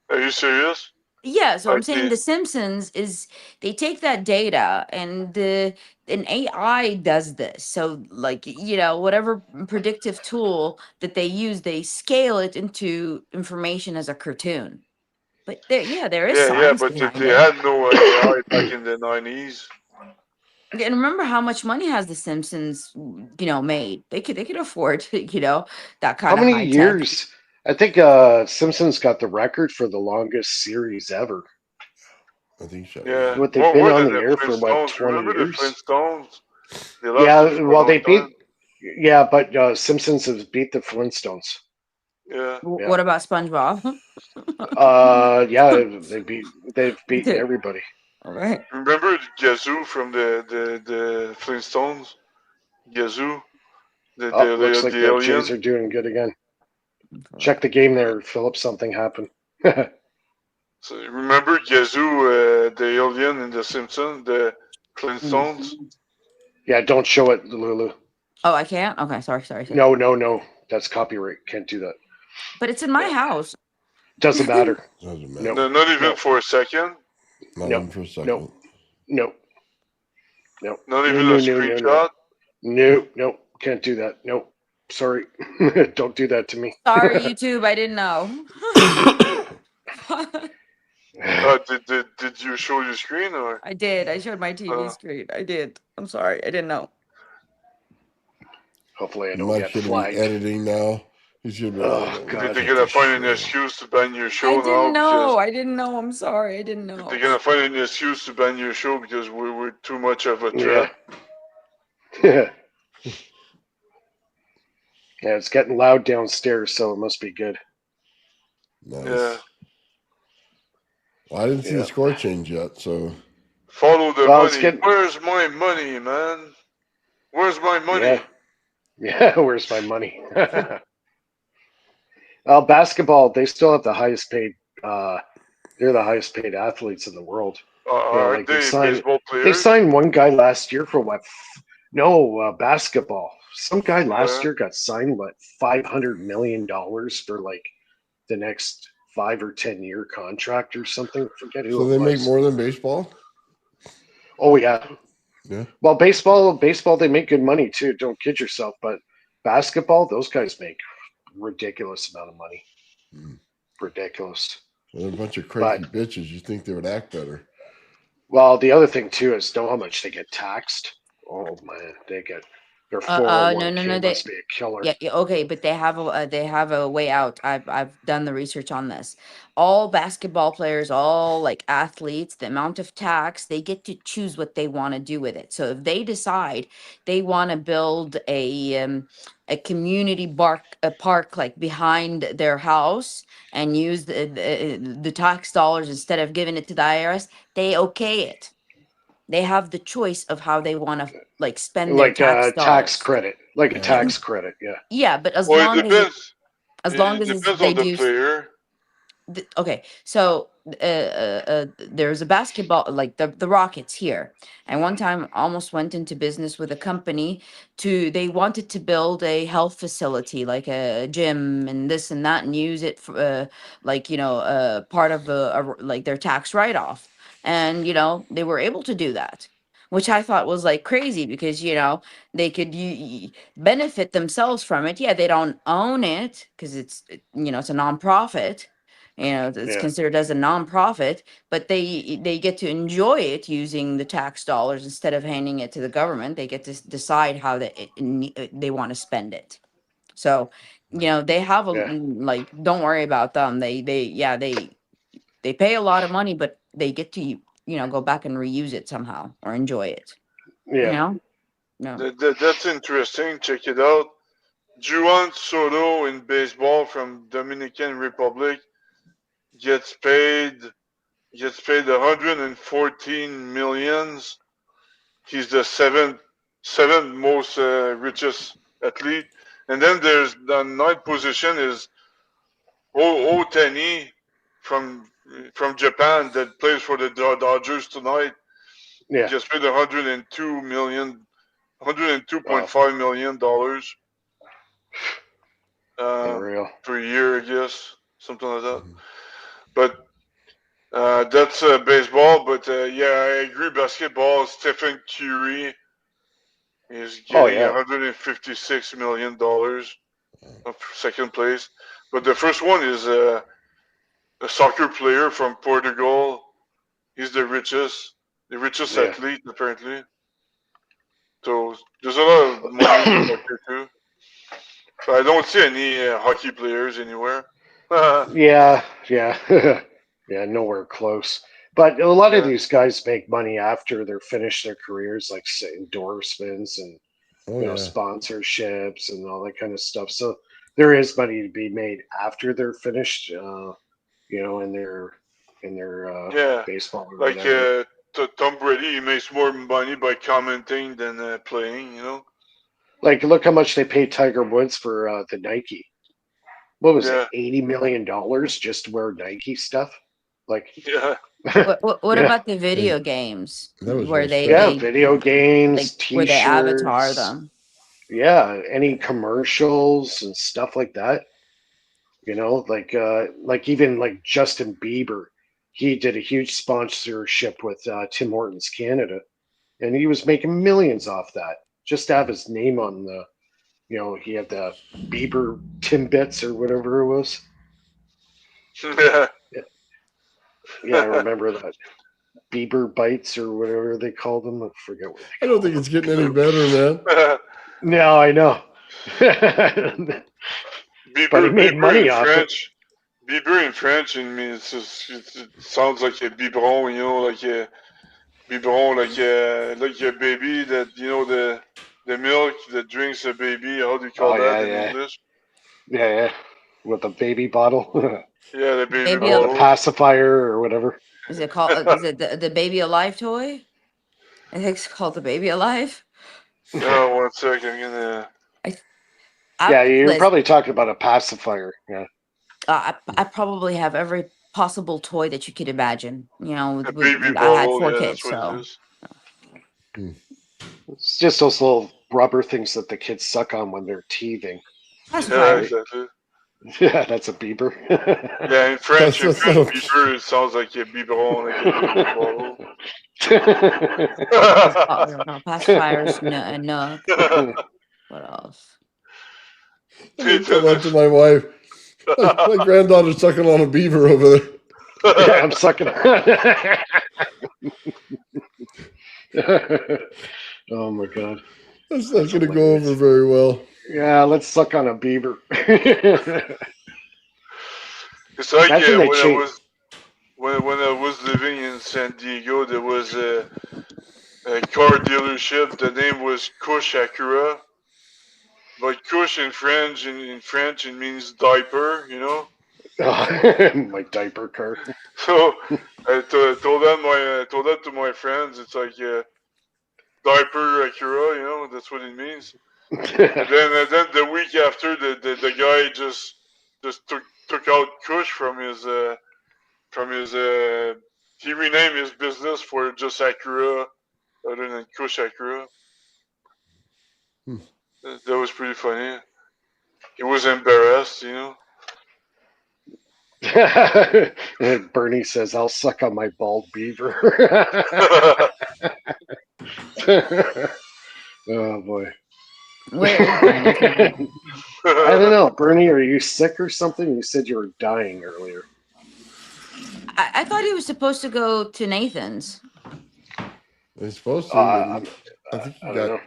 Are you serious? Yeah, so I I'm saying did. The Simpsons is they take that data and an AI does this. So like, whatever predictive tool that they use, they scale it into information as a cartoon. But there is Yeah, science but behind they it. had no AI back in the 90s. And remember how much money has The Simpsons, made? They could afford, that how kind of many high tech. years? I think Simpsons got the record for the longest series ever. I think so. Yeah, Yeah. What they've been more on than the the air for what, Flintstones. 20 Remember the years? Flintstones? They lasted Yeah, for a well, long they time. beat. Yeah, but Simpsons has beat the Flintstones. Yeah. Yeah. What about SpongeBob? Yeah, they've They beaten did. everybody. All right. Remember Gazoo from the Flintstones? Gazoo, the Oh, the looks the, like the the Jays alien. are doing good again. Check the game there, Philip. Something happened. So remember Gazoo, the alien in the Simpsons, the Mm. Flintstones. Yeah, don't show it, Lulu. Oh, I can't. Okay, sorry. No, no, no. That's copyright. Can't do that. But it's in my Yeah. house. Doesn't matter. Doesn't No, matter. No, not even no, for a second. Not no, even for a no, second. no, no, Not no, even no, a no, no, no, screenshot. no, no. Can't do that. No, sorry. Don't do that to me. Sorry, YouTube. I didn't know. Did you show your screen or? I did. I showed my TV screen. I did. I'm sorry. I didn't know. Hopefully, I don't Mike's get going to be flagged. editing now. He's going to be Oh like, oh, God. They're cut gonna this find an shit. excuse to ban your show I now didn't because know. I didn't know. I'm sorry. I didn't know. they're gonna find an excuse to ban your show because we're too much of a Yeah. threat. Yeah. Yeah, it's getting loud downstairs, so it must be good. Nice. Yeah. Well, I didn't see Yeah. the score change yet, so the Well, it's money. getting Where's my money, man? Where's my money? yeah. Where's my money? Well, basketball, they still have the highest paid. Uh, they're the highest paid athletes in the world. You know, Aren't like they baseball they players? signed one guy last year for what? No, basketball. Some guy last Yeah. year got signed what $500 million for like the next 5 or 10 year contract or something. Forget So who it they make was. more than baseball. Oh yeah. Yeah. Well, baseball, they make good money too. Don't kid yourself. But basketball, those guys make ridiculous amount of money. Mm. Ridiculous. Well, they're a bunch of cranky But bitches. You think they would act better? well, the other thing too is know how much they get taxed. Oh man, they get their No, no, no. 401k They must be a killer. Yeah, yeah, okay, but they have a way out. I've done the research on this. All basketball players, all like athletes, the amount of tax, they get to choose what they want to do with it. So if they decide they want to build a community park like behind their house and use the tax dollars instead of giving it to the IRS, they okay it. They have the choice of how they want to like spend their Like tax a tax dollars. credit. Like a Oh, tax credit. Yeah. Yeah, but Well, it depends. as long It as depends they on the do player. okay, so there's a basketball like the Rockets here, and one time almost went into business with a company to they wanted to build a health facility like a gym and this and that and use it for like part of like their tax write off, and they were able to do that. Which I thought was like crazy because they could benefit themselves from it. Yeah, they don't own it because it's a nonprofit, it's Yeah. considered as a nonprofit, but they get to enjoy it using the tax dollars instead of handing it to the government. They get to decide how they want to spend it. So they have Yeah. like, don't worry about them. They pay a lot of money, but they get to go back and reuse it somehow or enjoy it. you Yeah. know no. That's interesting. Check it out. Juan Soto in baseball from Dominican Republic gets paid 114 millions. He's the seventh most richest athlete. And then there's the ninth position is Otani from Japan that plays for the Dodgers tonight. Yeah. Gets paid 102 million, Wow. $102.5 million Unreal. per year, I guess, something like that. mhm. But that's baseball. But yeah, I agree. Basketball. Stephen Curry is Oh getting yeah. $156 million of second place. But the first one is a soccer player from Portugal. He's the richest Yeah. athlete apparently. So there's a lot of money in soccer too. But I don't see any hockey players anywhere. Yeah, Yeah. Yeah. Yeah. Nowhere close. But a lot of these guys make money after they're finished their careers, like say, endorsements and Oh yeah. sponsorships and all that kind of stuff. So there is money to be made after they're finished. In their yeah. baseball or Like whatever. Tom Brady, he makes more money by commenting than playing. You know. Like, look how much they paid Tiger Woods for the Nike. What was it? Yeah, $80 million just to wear Nike stuff. Like, yeah. What yeah, about the Hey, video games that was where they yeah. respect. they Video games, like where they avatar T-shirts, them? yeah. Any commercials and stuff like that. Like even like Justin Bieber, he did a huge sponsorship with Tim Hortons Canada, and he was making millions off that just to have his name on the. He had the Bieber Timbits or whatever it was. Yeah. Yeah, yeah, I remember that. Bieber bites or whatever they called them. I forget what I they don't called think them. it's getting any better, man. No, I know. But he made Bieber in money off it. French. Bieber in French, and me, it sounds like a biberon, like a biberon, like a baby that the milk that drinks a baby. How do you call Oh that yeah, in yeah, English? yeah, yeah. With the baby bottle Yeah, the baby Baby, or the bottle. pacifier or whatever. is it called? Is it the baby alive toy? I think it's called The Baby Alive. Oh, 1 second. I'm gonna. Yeah, you're Liz, probably talking about a pacifier. Yeah. I probably have every possible toy that you could imagine. You know, A baby I had bottle, 4 yeah, kids, that's what it so is. It's just those little rubber things that the kids suck on when they're teething. Yeah, pacifier. exactly. Yeah, that's a beaver. Yeah, in French, That's not a- beaver, it sounds like a biberon, like a baby bottle. Oh no, pacifiers, Nook. What else? I didn't tell that to my wife. My granddaughter's sucking on a beaver over there. Yeah, I'm sucking. Oh my god. That's not That's going to go over hilarious. very well. Yeah, let's suck on a beaver. It's like Imagine they when I change. was when I was living in San Diego, there was a car dealership. The name was Cush Acura, but Cush in French it means diaper, you know. My diaper car. So told that to my friends. It's like diaper Acura, you know. That's what it means. And then the week after, the guy just took out Kush from his he renamed his business for just Acura other than Kush Acura. Hmm. That was pretty funny. He was embarrassed, you know. And Bernie says, "I'll suck on my bald beaver." Oh boy. Where is Bernie today? I don't know, Bernie. Are you sick or something? You said you were dying earlier. I thought he was supposed to go to Nathan's. He's supposed to, I but I think he don't got. know.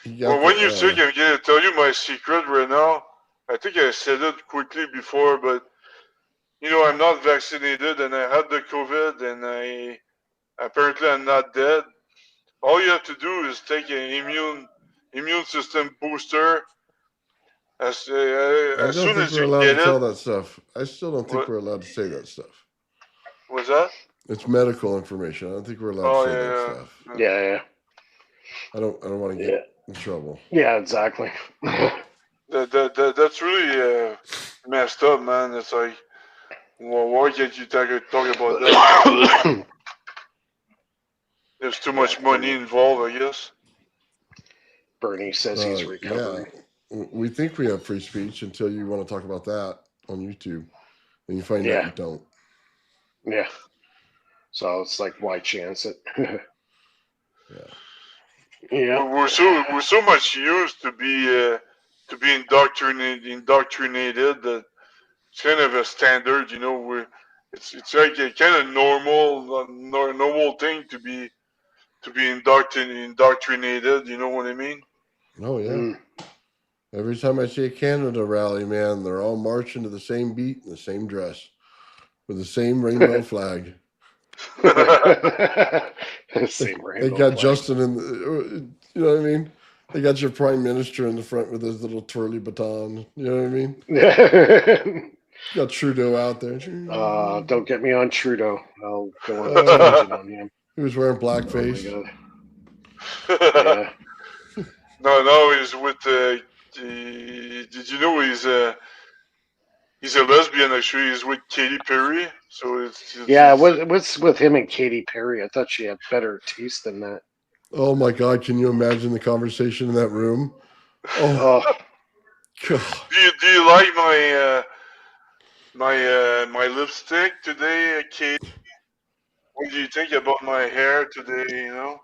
He got Well, when the, you're sick, I'm gonna tell you my secret right now. I think I said it quickly before, but you know I'm not vaccinated and I had the COVID and I apparently I'm not dead. All you have to do is take an immune system booster. I As don't soon think as we're you allowed to get it, tell that stuff. I still don't think what we're allowed to say that stuff. was that? It's medical information. I don't think we're allowed Oh to say that stuff. yeah, Yeah, I don't want to yeah, get in trouble. yeah, exactly. that's really messed up, man. It's like, well, why can't you talk about that? There's too Yeah, much money involved, I guess. Bernie says he's Yeah, recovering. we think we have free speech until you want to talk about that on YouTube, and you find out Yeah, you don't. yeah. So it's like, why chance it? Yeah. Yeah. We're so much used to be indoctrinated that it's kind of a standard, you know. It's like a kind of normal thing to be indoctrinated. You know what I mean? Oh yeah. Mm. Every time I see a Canada rally, man, they're all marching to the same beat in the same dress with the same rainbow flag. Same They rainbow got flag. Justin in the, you know what I mean? They got your prime minister in the front with his little twirly baton. You know what I mean? Got Trudeau out there. Don't get me on Trudeau. I'll go on a Uh, tangent on him. he was wearing Oh my blackface. god. Yeah. No, he's with. Did you know he's a lesbian? Actually, he's with Katy Perry. So Yeah, it's what's with him and Katy Perry? I thought she had better taste than that. Oh my God! Can you imagine the conversation in that room? Oh Oh, God! do you like my lipstick today, Kate? What do you think about my hair today? You know.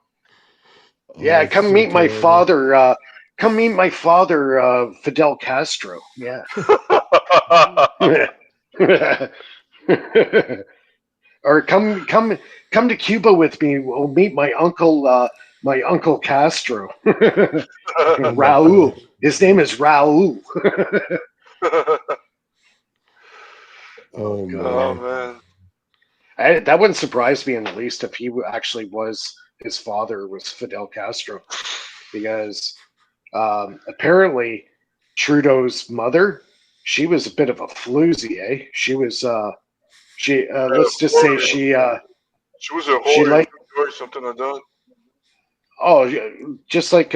Oh, yeah, it's so terrible. Come meet my father, Fidel Castro. Yeah. Or come to Cuba with me. We'll meet my uncle Castro. Oh my Raul. God! His name is Raul. Oh Oh god. Oh man! man. That wouldn't surprise me in the least if he actually was his father was Fidel Castro, because apparently Trudeau's mother, she was a bit of a floozy, eh? She was let's just say Whore. She was a she whore like or something like that. Oh, yeah, just like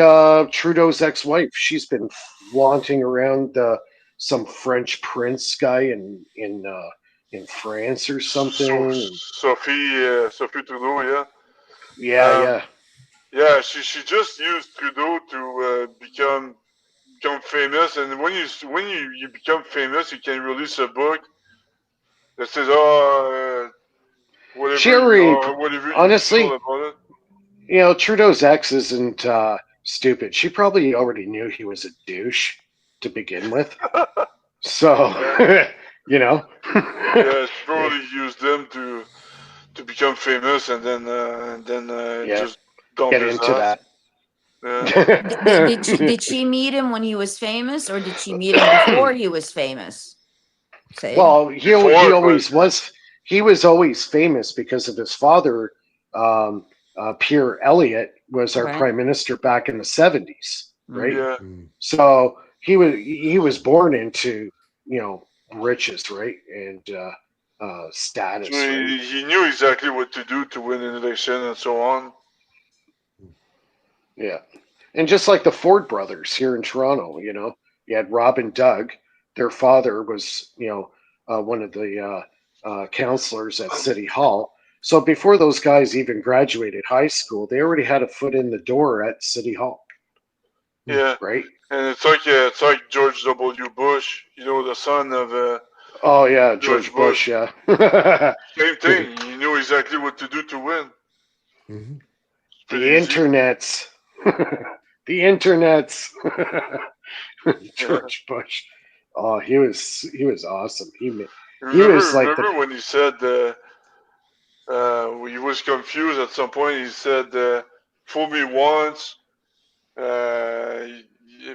Trudeau's ex-wife, she's been flaunting around some French prince guy in France or So something. Sophie Trudeau, yeah. Yeah, Um, yeah. yeah, she just used Trudeau to become famous, and when you become famous, you can release a book that says, "Oh, She whatever you already, are, whatever you feel honestly, about it." Trudeau's ex isn't stupid. She probably already knew he was a douche to begin with. So, Yeah, you know, yeah, she probably used them to become famous, and then yeah, just dump get his into ass. that. Yeah. Did she meet him when he was famous, or did she meet him before he was famous? Say, Well, he Before, but always was. He was always famous because of his father. Pierre Elliott was our okay. prime minister back in the '70s, right? Mm. yeah, Mm. So he was born into riches, right, and so status, right? he knew exactly what to do to win an election and so on. Yeah, and just like the Ford brothers here in Toronto, you had Rob and Doug. Their father was, one of the counselors at City Hall. So before those guys even graduated high school, they already had a foot in the door at City Hall, Yeah, right? and it's like George W. Bush, the son of Oh yeah, George George Bush. Bush, yeah. Same thing. He knew exactly what to do to win. Mhm. It's The pretty easy. internets, the internets. Yeah. George Bush. Oh, he was awesome. He Remember, was like the remember when he said he was confused at some point. He said, "Fool me once,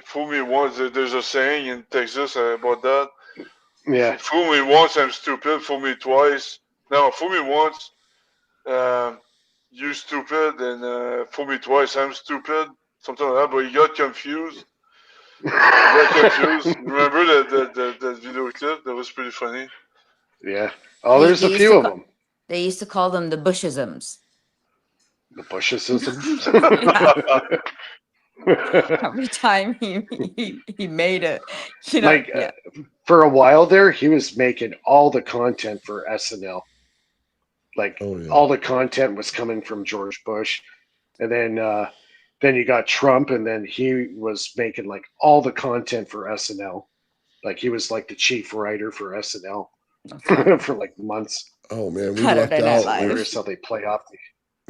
fool me once." There's a saying in Texas about that. yeah. Fool me once, I'm stupid. Fool me twice. No, fool me once, um, you stupid, and fool me twice, I'm stupid. Something like that. But he got confused. He got confused. Remember that video clip? That was pretty funny. Yeah. Oh, They there's they a used few to of call them. they used to call them the Bushisms. The Bushisms. Yeah. Every time he made it, like yeah. for a while there, he was making all the content for SNL. Like Oh yeah. all the content was coming from George Bush, and then you got Trump, and then he was making like all the content for SNL. Like he was like the chief writer for SNL Okay. for like months. Oh man, we lucked Saturday Night It's out hilarious Live. how they play off the.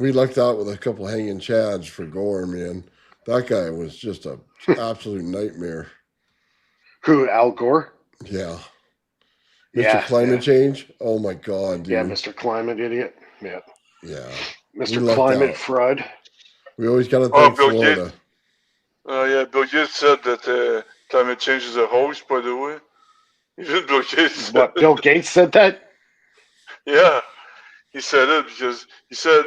we lucked out with a couple hanging chads for Gore, man. That guy was just a absolute nightmare. Who, Al Gore? Yeah. Mr. Yeah, Climate yeah, Change. Oh my god, yeah. dude. Mr. Climate Idiot. Yeah, Yeah. We Mr. lucked Climate out. Fraud. We always gotta Oh, thank Bill Florida. Gates. Yeah, Bill Gates said that climate change is a hoax. By the way, even Bill Gates said What? it. Bill Gates said that? Yeah, he said it because he said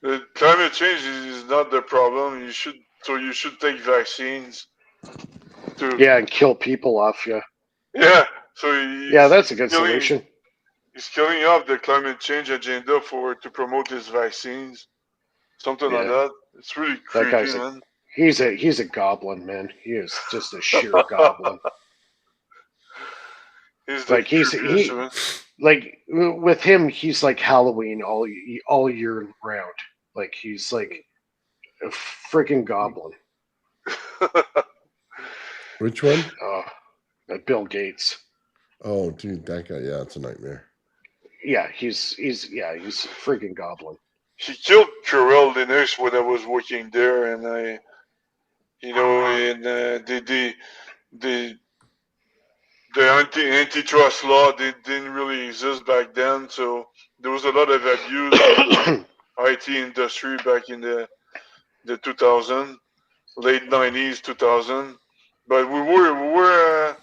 that climate change is not the problem. You should take vaccines to. Yeah, and kill people off you. Yeah, so Yeah, he's, that's he's a good killing solution. he's killing off the climate change agenda to promote his vaccines. Something like Yeah, that. It's really that creepy, guy's a man. he's a goblin, man. He is just a sheer goblin. He's the Like creepiest one. like with him, he's like Halloween all year round. Like he's like a freaking goblin. Which one? Oh, Bill Gates. Oh, dude, that guy. Yeah, it's a nightmare. Yeah, he's a freaking goblin. He killed Carell Linux when I was working there, and the antitrust law didn't really exist back then, so there was a lot of abuse in the IT industry back in the 2000 late 90s 2000. But we were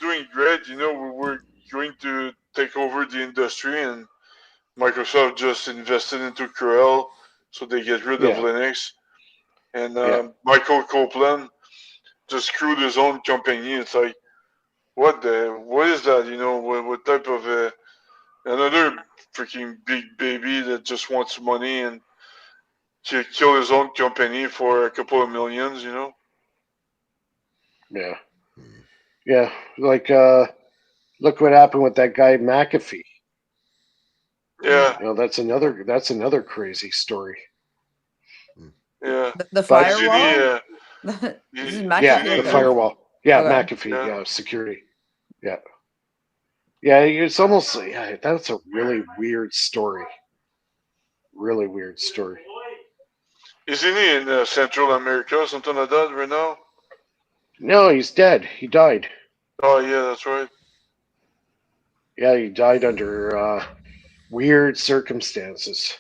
doing great. We were going to take over the industry, and Microsoft just invested into Corel, so they get rid of yeah, Linux. And yeah, Michael Copeland just screwed his own company. It's like, what is that? What type of another freaking big baby that just wants money and kill his own company for a couple of millions. Yeah. Yeah. Like, look what happened with that guy McAfee. Yeah, That's another crazy story. yeah. The But Is firewall. This is yeah, McAfee. the Okay. firewall. Yeah, Okay. McAfee. Yeah. Yeah, security. Yeah. Yeah, it's almost yeah, that's a really weird story. Really weird story. Isn't he in Central America or something like that right now? No, he's dead. He died. Oh yeah, that's right. Yeah, he died under weird circumstances.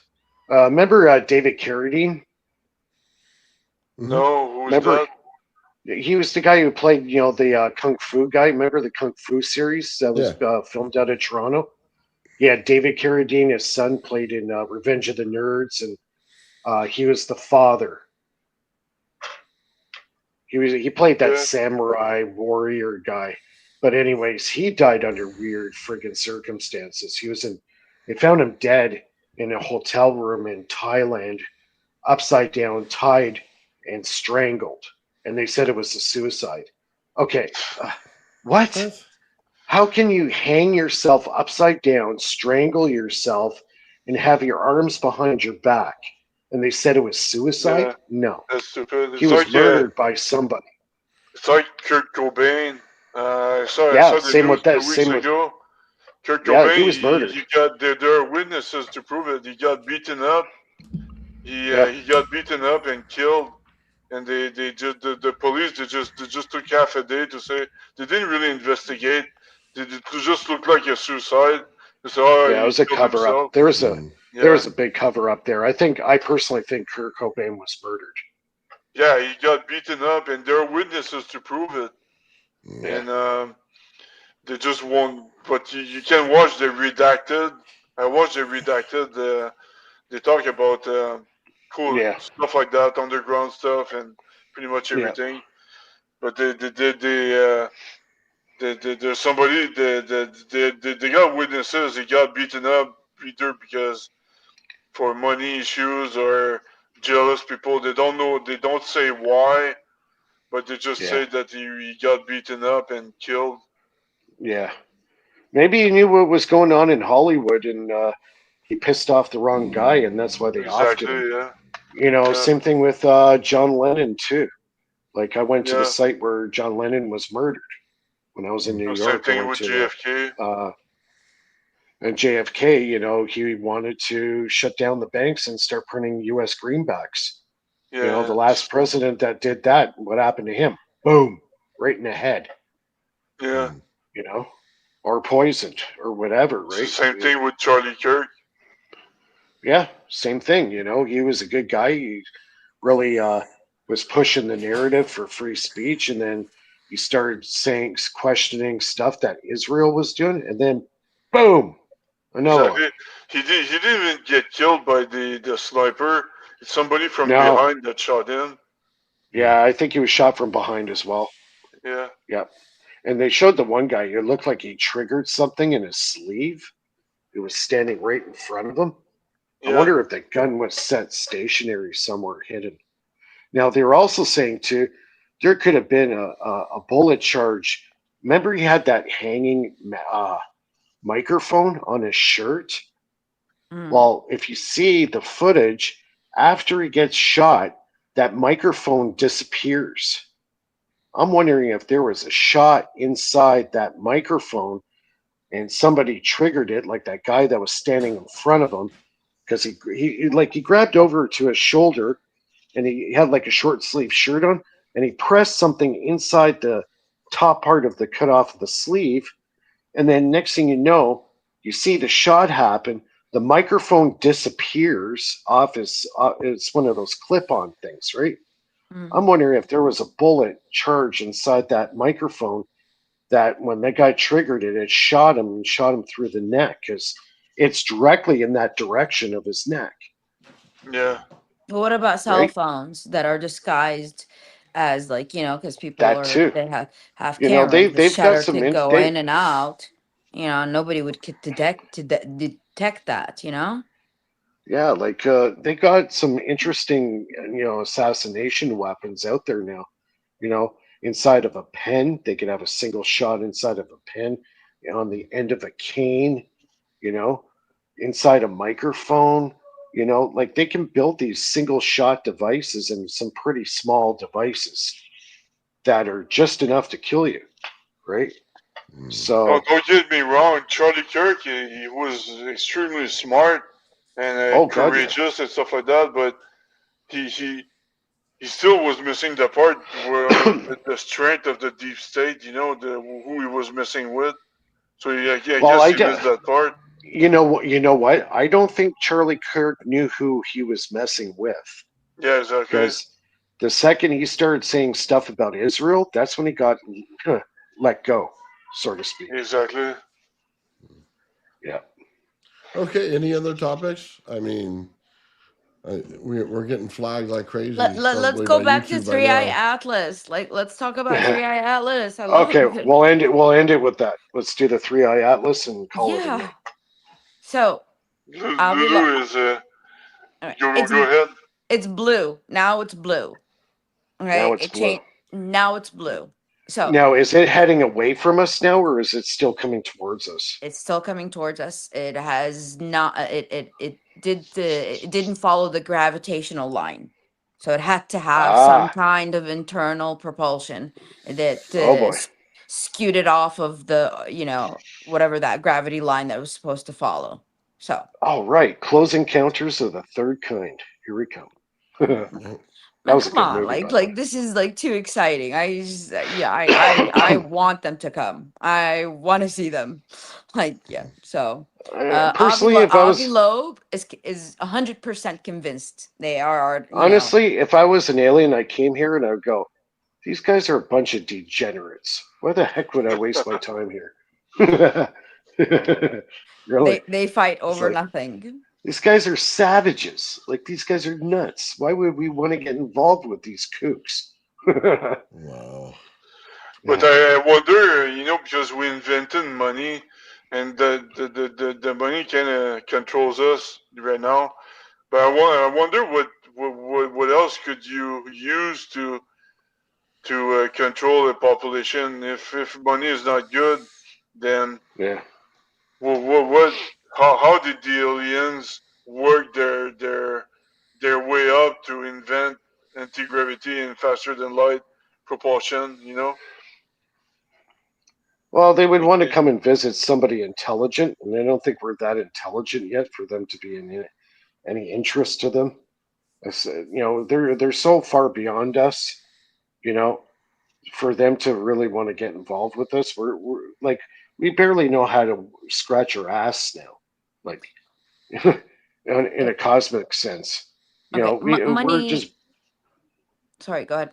Remember David Carradine? Mhm. No, who's Remember that? he was the guy who played, the kung fu guy. Remember the kung fu series that was Yeah. filmed out of Toronto? Yeah, David Carradine, his son, played in Revenge of the Nerds, and he was the father. He played that Yeah, samurai warrior guy. But anyways, he died under weird friggin' circumstances. They found him dead in a hotel room in Thailand, upside down, tied and strangled. And they said it was a suicide. Okay, what? What? How can you hang yourself upside down, strangle yourself, and have your arms behind your back? And they said it was suicide? yeah. No. That's stupid. He was murdered by somebody. It's like Kurt Cobain. I Yeah, saw the same news with that. 2 weeks Same with ago. Kurt yeah, Cobain, he was murdered. he got there are witnesses to prove it. He got beaten up. Yeah, He got beaten up and killed. And they just the police they just took half a day to say they didn't really investigate. It just looked like a suicide. They said, oh, yeah, it he was a killed cover up. himself. Mm. There Yeah, was a big cover up there. I personally think Kurt Cobain was murdered. yeah, he got beaten up, and there are witnesses to prove it. Mm. Yeah, And they just won't. But you can watch the redacted. I watched the redacted. They talk about cool yeah, stuff like that, underground stuff, and pretty much yeah, everything. But there's somebody they got witnesses. They got beaten up either because for money issues or jealous people. They don't know. They don't say why, but they just yeah, say that he got beaten up and killed. yeah. Maybe he knew what was going on in Hollywood, and he pissed off the wrong guy, and that's why they offed him. Exactly. Yeah. Yeah. Same thing with John Lennon too. Like I went to the Yeah. site where John Lennon was murdered when I was in New Same York. I thing went with to the JFK. and JFK. He wanted to shut down the banks and start printing U.S. greenbacks. The Yeah. last president that did that, what happened to him? Boom, right in the head. Yeah. Mm. You know, or poisoned or whatever. It's the Right? same thing with Charlie Kirk. Yeah, same thing. He was a good guy. He really was pushing the narrative for free speech, and then he started saying, questioning stuff that Israel was doing, and then boom, another one. Exactly. He didn't even get killed by the sniper. It's somebody from No, behind that shot him. Mm. yeah, I think he was shot from behind as well. Yeah. Yeah, and they showed the one guy. It looked like he triggered something in his sleeve. It was standing right in front of him. I Yeah. wonder if the gun was set stationary somewhere hidden. Now they were also saying too, there could have been a bullet charge. Remember, he had that hanging microphone on his shirt. Mm. Well, if you see the footage after he gets shot, that microphone disappears. I'm wondering if there was a shot inside that microphone and somebody triggered it, like that guy that was standing in front of him, because he grabbed over to his shoulder and he had like a short sleeve shirt on, and he pressed something inside the top part of the cut off of the sleeve, and then next thing you know, you see the shot happen. The microphone disappears off his. It's one of those clip-on things, right? Mm. I'm wondering if there was a bullet charge inside that microphone that when that guy triggered it, it shot him and shot him through the neck because it's directly in that direction of his neck, Yeah. What about cell right? phones that are disguised as, like, because people That are too. they have cameras. The They've got shutter some could int- go they in and out. Nobody would detect that. Yeah, like they got some interesting, assassination weapons out there now. You know, inside of a pen, they could have a single shot inside of a pen, on the end of a cane. You know, inside a microphone. Like they can build these single shot devices and some pretty small devices that are just enough to kill you, right? Mm. No, So, don't get me wrong. Charlie Kirk, he was extremely smart and oh god, yeah. courageous and stuff like that, but he he he still was missing the part where the strength of the deep state. Who he was messing with. So I Well, guess he missed that part. you know what? I don't think Charlie Kirk knew who he was messing with, Yeah, exactly. because the second he started saying stuff about Israel, that's when he got let go, so to speak. Exactly. Yeah. Okay, any other topics? I mean, we're getting flagged like crazy, Let's probably go by back to YouTube by Three Eye now. Atlas. Like, let's talk about Three Eye Atlas. I love Okay, it. we'll end it with that. Let's do the three eye atlas and call it a Yeah. night. So I'll be Lulu is all right. go ahead. It's blue now. It's blue. Now Right. it's It blue. changed. Now it's blue. So Now, is it heading away from us now, or is it still coming towards us? it's still coming towards us. It has not. It didn't follow the gravitational line, so it had to have some Ah, kind of internal propulsion that oh boy. skewed it off of the whatever that gravity line that was supposed to follow. So All right, Close Encounters of the Third Kind. Here we come. That Yeah. man, was a come good on, movie, by like the way. this is like too exciting. I just yeah, I want them to come. I want to see them. Like yeah, so Personally, if I Avi was Loeb is 100% convinced they are. honestly, if I was an alien, I came here and I would go, these guys are a bunch of degenerates. Why the heck would I waste my time here? Really? They fight It's over like, nothing. these guys are savages. Like, these guys are nuts. Why would we want to get involved with these kooks? Wow. But Yeah. I wonder, because we invented money, and the money kind of controls us right now. But I wonder what else could you use to control the population. If money is not good, then Yeah. what how did the aliens work their way up to invent anti-gravity and faster than light propulsion? Well, they would want to Okay. come and visit somebody intelligent, and I don't think we're that intelligent yet for them to be in any interest to them. I said, they're so far beyond us, you know, for them to really want to get involved with us. We're like, we barely know how to scratch our ass now, like in Okay, a cosmic sense. okay. We're Money. just Sorry, go ahead.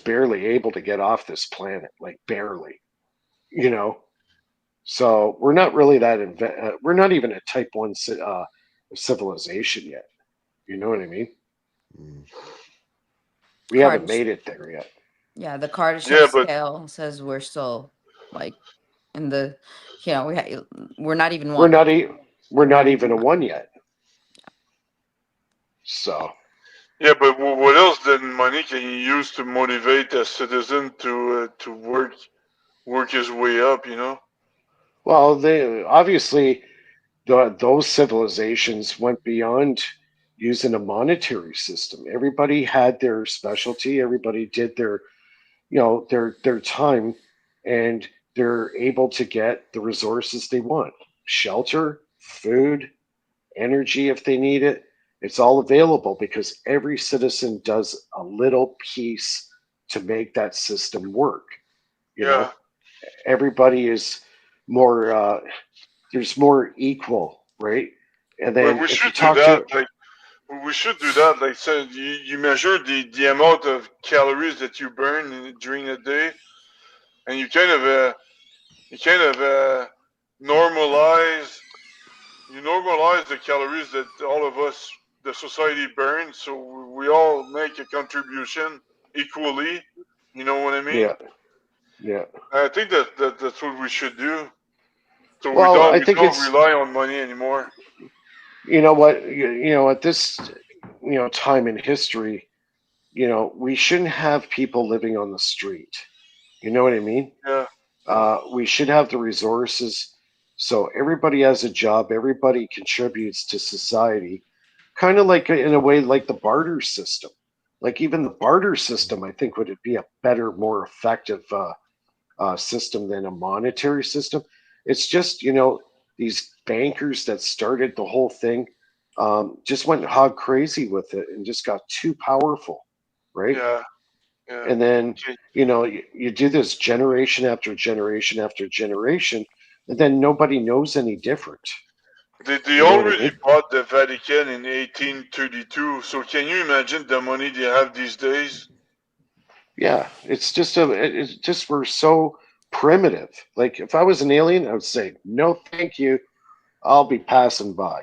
barely able to get off this planet, like barely, you know. So we're not really that we're not even a type one civilization yet. You know what I mean? Mm. We haven't Card. made it there yet. Yeah, the Yeah, Kardashev but scale says we're still like in the, we're not even We're one. not we're We're not not even even a one. one yet. So what else than money can you use to motivate a citizen to work his way up? well, they obviously those civilizations went beyond using a monetary system. Everybody had their specialty. Everybody did their time, and they're able to get the resources they want: shelter, food, energy if they need it. It's all available because every citizen does a little piece to make that system work. You Yeah, know, everybody is more. There's more equal, right? And but then we if you should do talk that. to, Like we should do that. Like so, you measure the amount of calories that you burn during a day, and you kind of normalize the calories that all of us, the society, burns. So we all make a contribution equally. You know what I mean? yeah, yeah. I think that's what we should do. So we Well, don't I we think don't it's rely on money anymore. You know what? At this time in history, we shouldn't have people living on the street. You know what I mean? Yeah, We should have the resources so everybody has a job, everybody contributes to society, kind of like in a way like the barter system. Like even the barter system, I think would be a better, more effective system than a monetary system. It's just these bankers that started the whole thing just went hog crazy with it and just got too powerful, right? yeah, yeah. And then Okay. you do this generation after generation after generation, and then nobody knows any different. They You know what I already mean? bought the Vatican in 1832, so can you imagine the money they have these days? Yeah, it's just we're so primitive. Like if I was an alien, I would say no, thank you. I'll be passing by.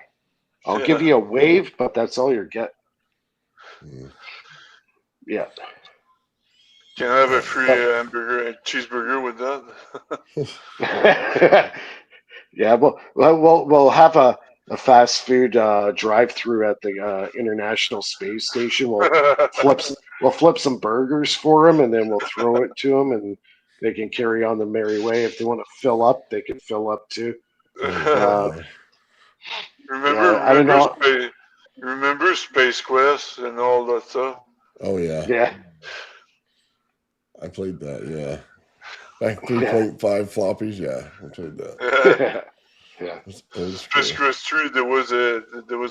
I'll give Yeah. you a wave, but that's all you're getting. Mm. Yeah. Can I have a Oh, free But hamburger and cheeseburger with that? yeah, we'll have a fast food drive-through at the International Space Station. We'll flip some burgers for them, and then we'll throw it to them, and they can carry on the merry way. If they want to fill up, they can fill up too. oh Uh, boy. remember, yeah, I don't remember, know. space, remember Space Quest and all that stuff. Oh yeah. Yeah, I played that. Yeah. Back yeah, 3.5 floppies. Yeah, I played that. yeah. It's old Space school. Quest 3, there was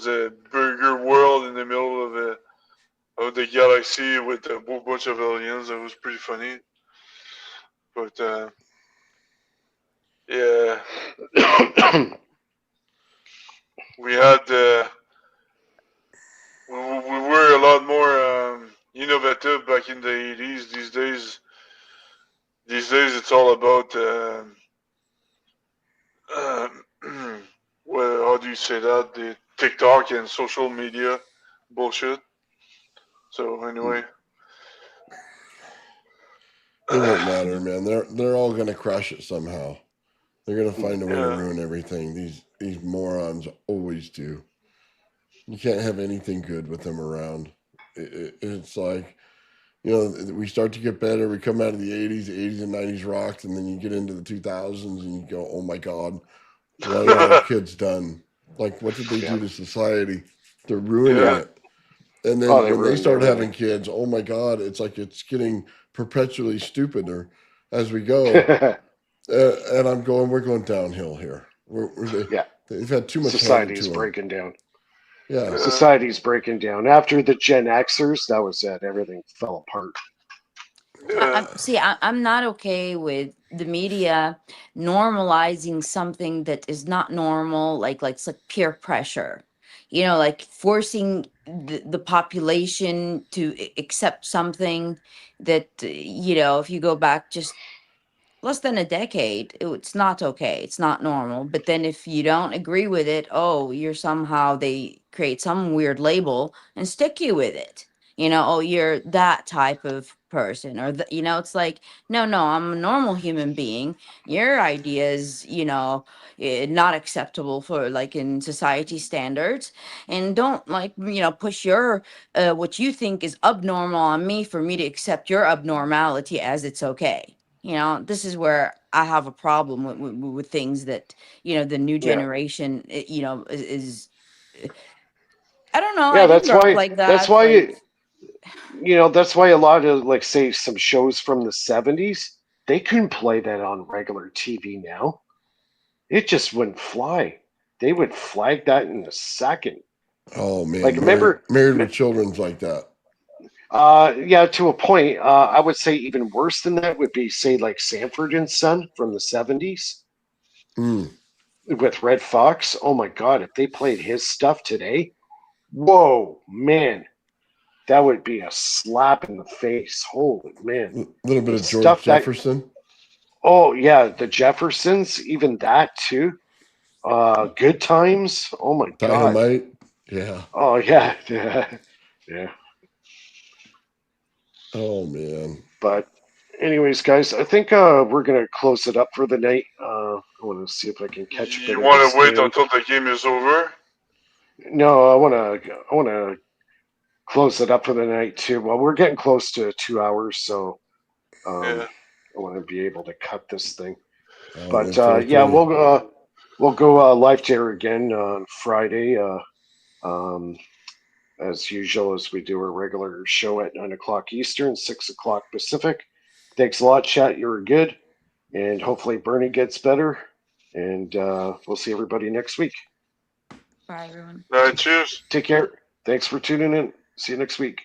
a burger world in the middle of the galaxy with a whole bunch of aliens. That was pretty funny. But yeah, we had we were a lot more innovative back in the 80s. These days it's all about well, how do you say that? The TikTok and social media bullshit. So anyway, It won't matter, man. They're all gonna crush it somehow. They're gonna find a way to yeah, ruin everything. These morons always do. You can't have anything good with them around. It's like we start to get better. We come out of the '80s and '90s rocked, and then you get into the 2000s, and you go, "Oh my God, what are our kids done? Like, what did they Yeah. do to society? They're ruining Yeah. yeah, it." And Oh, then they when they ruined start everything. having kids, oh my God, it's like it's getting perpetually stupider as we go. And I'm going, we're going downhill here. Yeah. They've had too much handed Society to is them. breaking down. Yeah. yeah, Society's breaking down. After the Gen Xers, that was it. Everything fell apart. yeah, I'm not okay with the media normalizing something that is not normal, like it's like peer pressure, like forcing the population to accept something that, if you go back just less than a decade, it's not okay. It's not normal. But then if you don't agree with it, oh, you're somehow, they create some weird label and stick you with it. Oh, you're that type of person, or it's like, no, no, I'm a normal human being. Your idea is, not acceptable for like in society standards, and don't like, push your what you think is abnormal on me for me to accept your abnormality as it's okay. This is where I have a problem with things that, the new Yeah. generation, is I don't know. I Yeah, didn't grow up like that's that. why Like, that's why a lot of like say some shows from the 70s, they couldn't play that on regular TV now. It just wouldn't fly. They would flag that in a second. Oh Like man, remember married with children's like that. yeah, to a point. I would say even worse than that would be say like Sanford and Son from the 70s Mm. with Red Fox. Oh my god, if they played his stuff today, whoa, man, that would be a slap in the face. Holy man. A little bit The of George stuff that Jefferson. oh yeah, the Jeffersons, even that too. Good times. Oh my god. Dynamite. Yeah. Oh yeah, yeah, yeah. Oh man. But anyways, guys, I think we're gonna close it up for the night. I want to see if I can catch a bit you of want this to wait game. until the game is over? No, I wanna close it up for the night too. Well, we're getting close to 2 hours, so Yeah. I want to be able to cut this thing. Oh, But man, 4:30. we'll go live to air again on Friday, um, as usual, as we do our regular show at 9 o'clock Eastern, 6 o'clock Pacific. Thanks a lot, chat. You were good, and hopefully Bernie gets better. And we'll see everybody next week. Bye, everyone. All right, cheers. Take care. Thanks for tuning in. See you next week.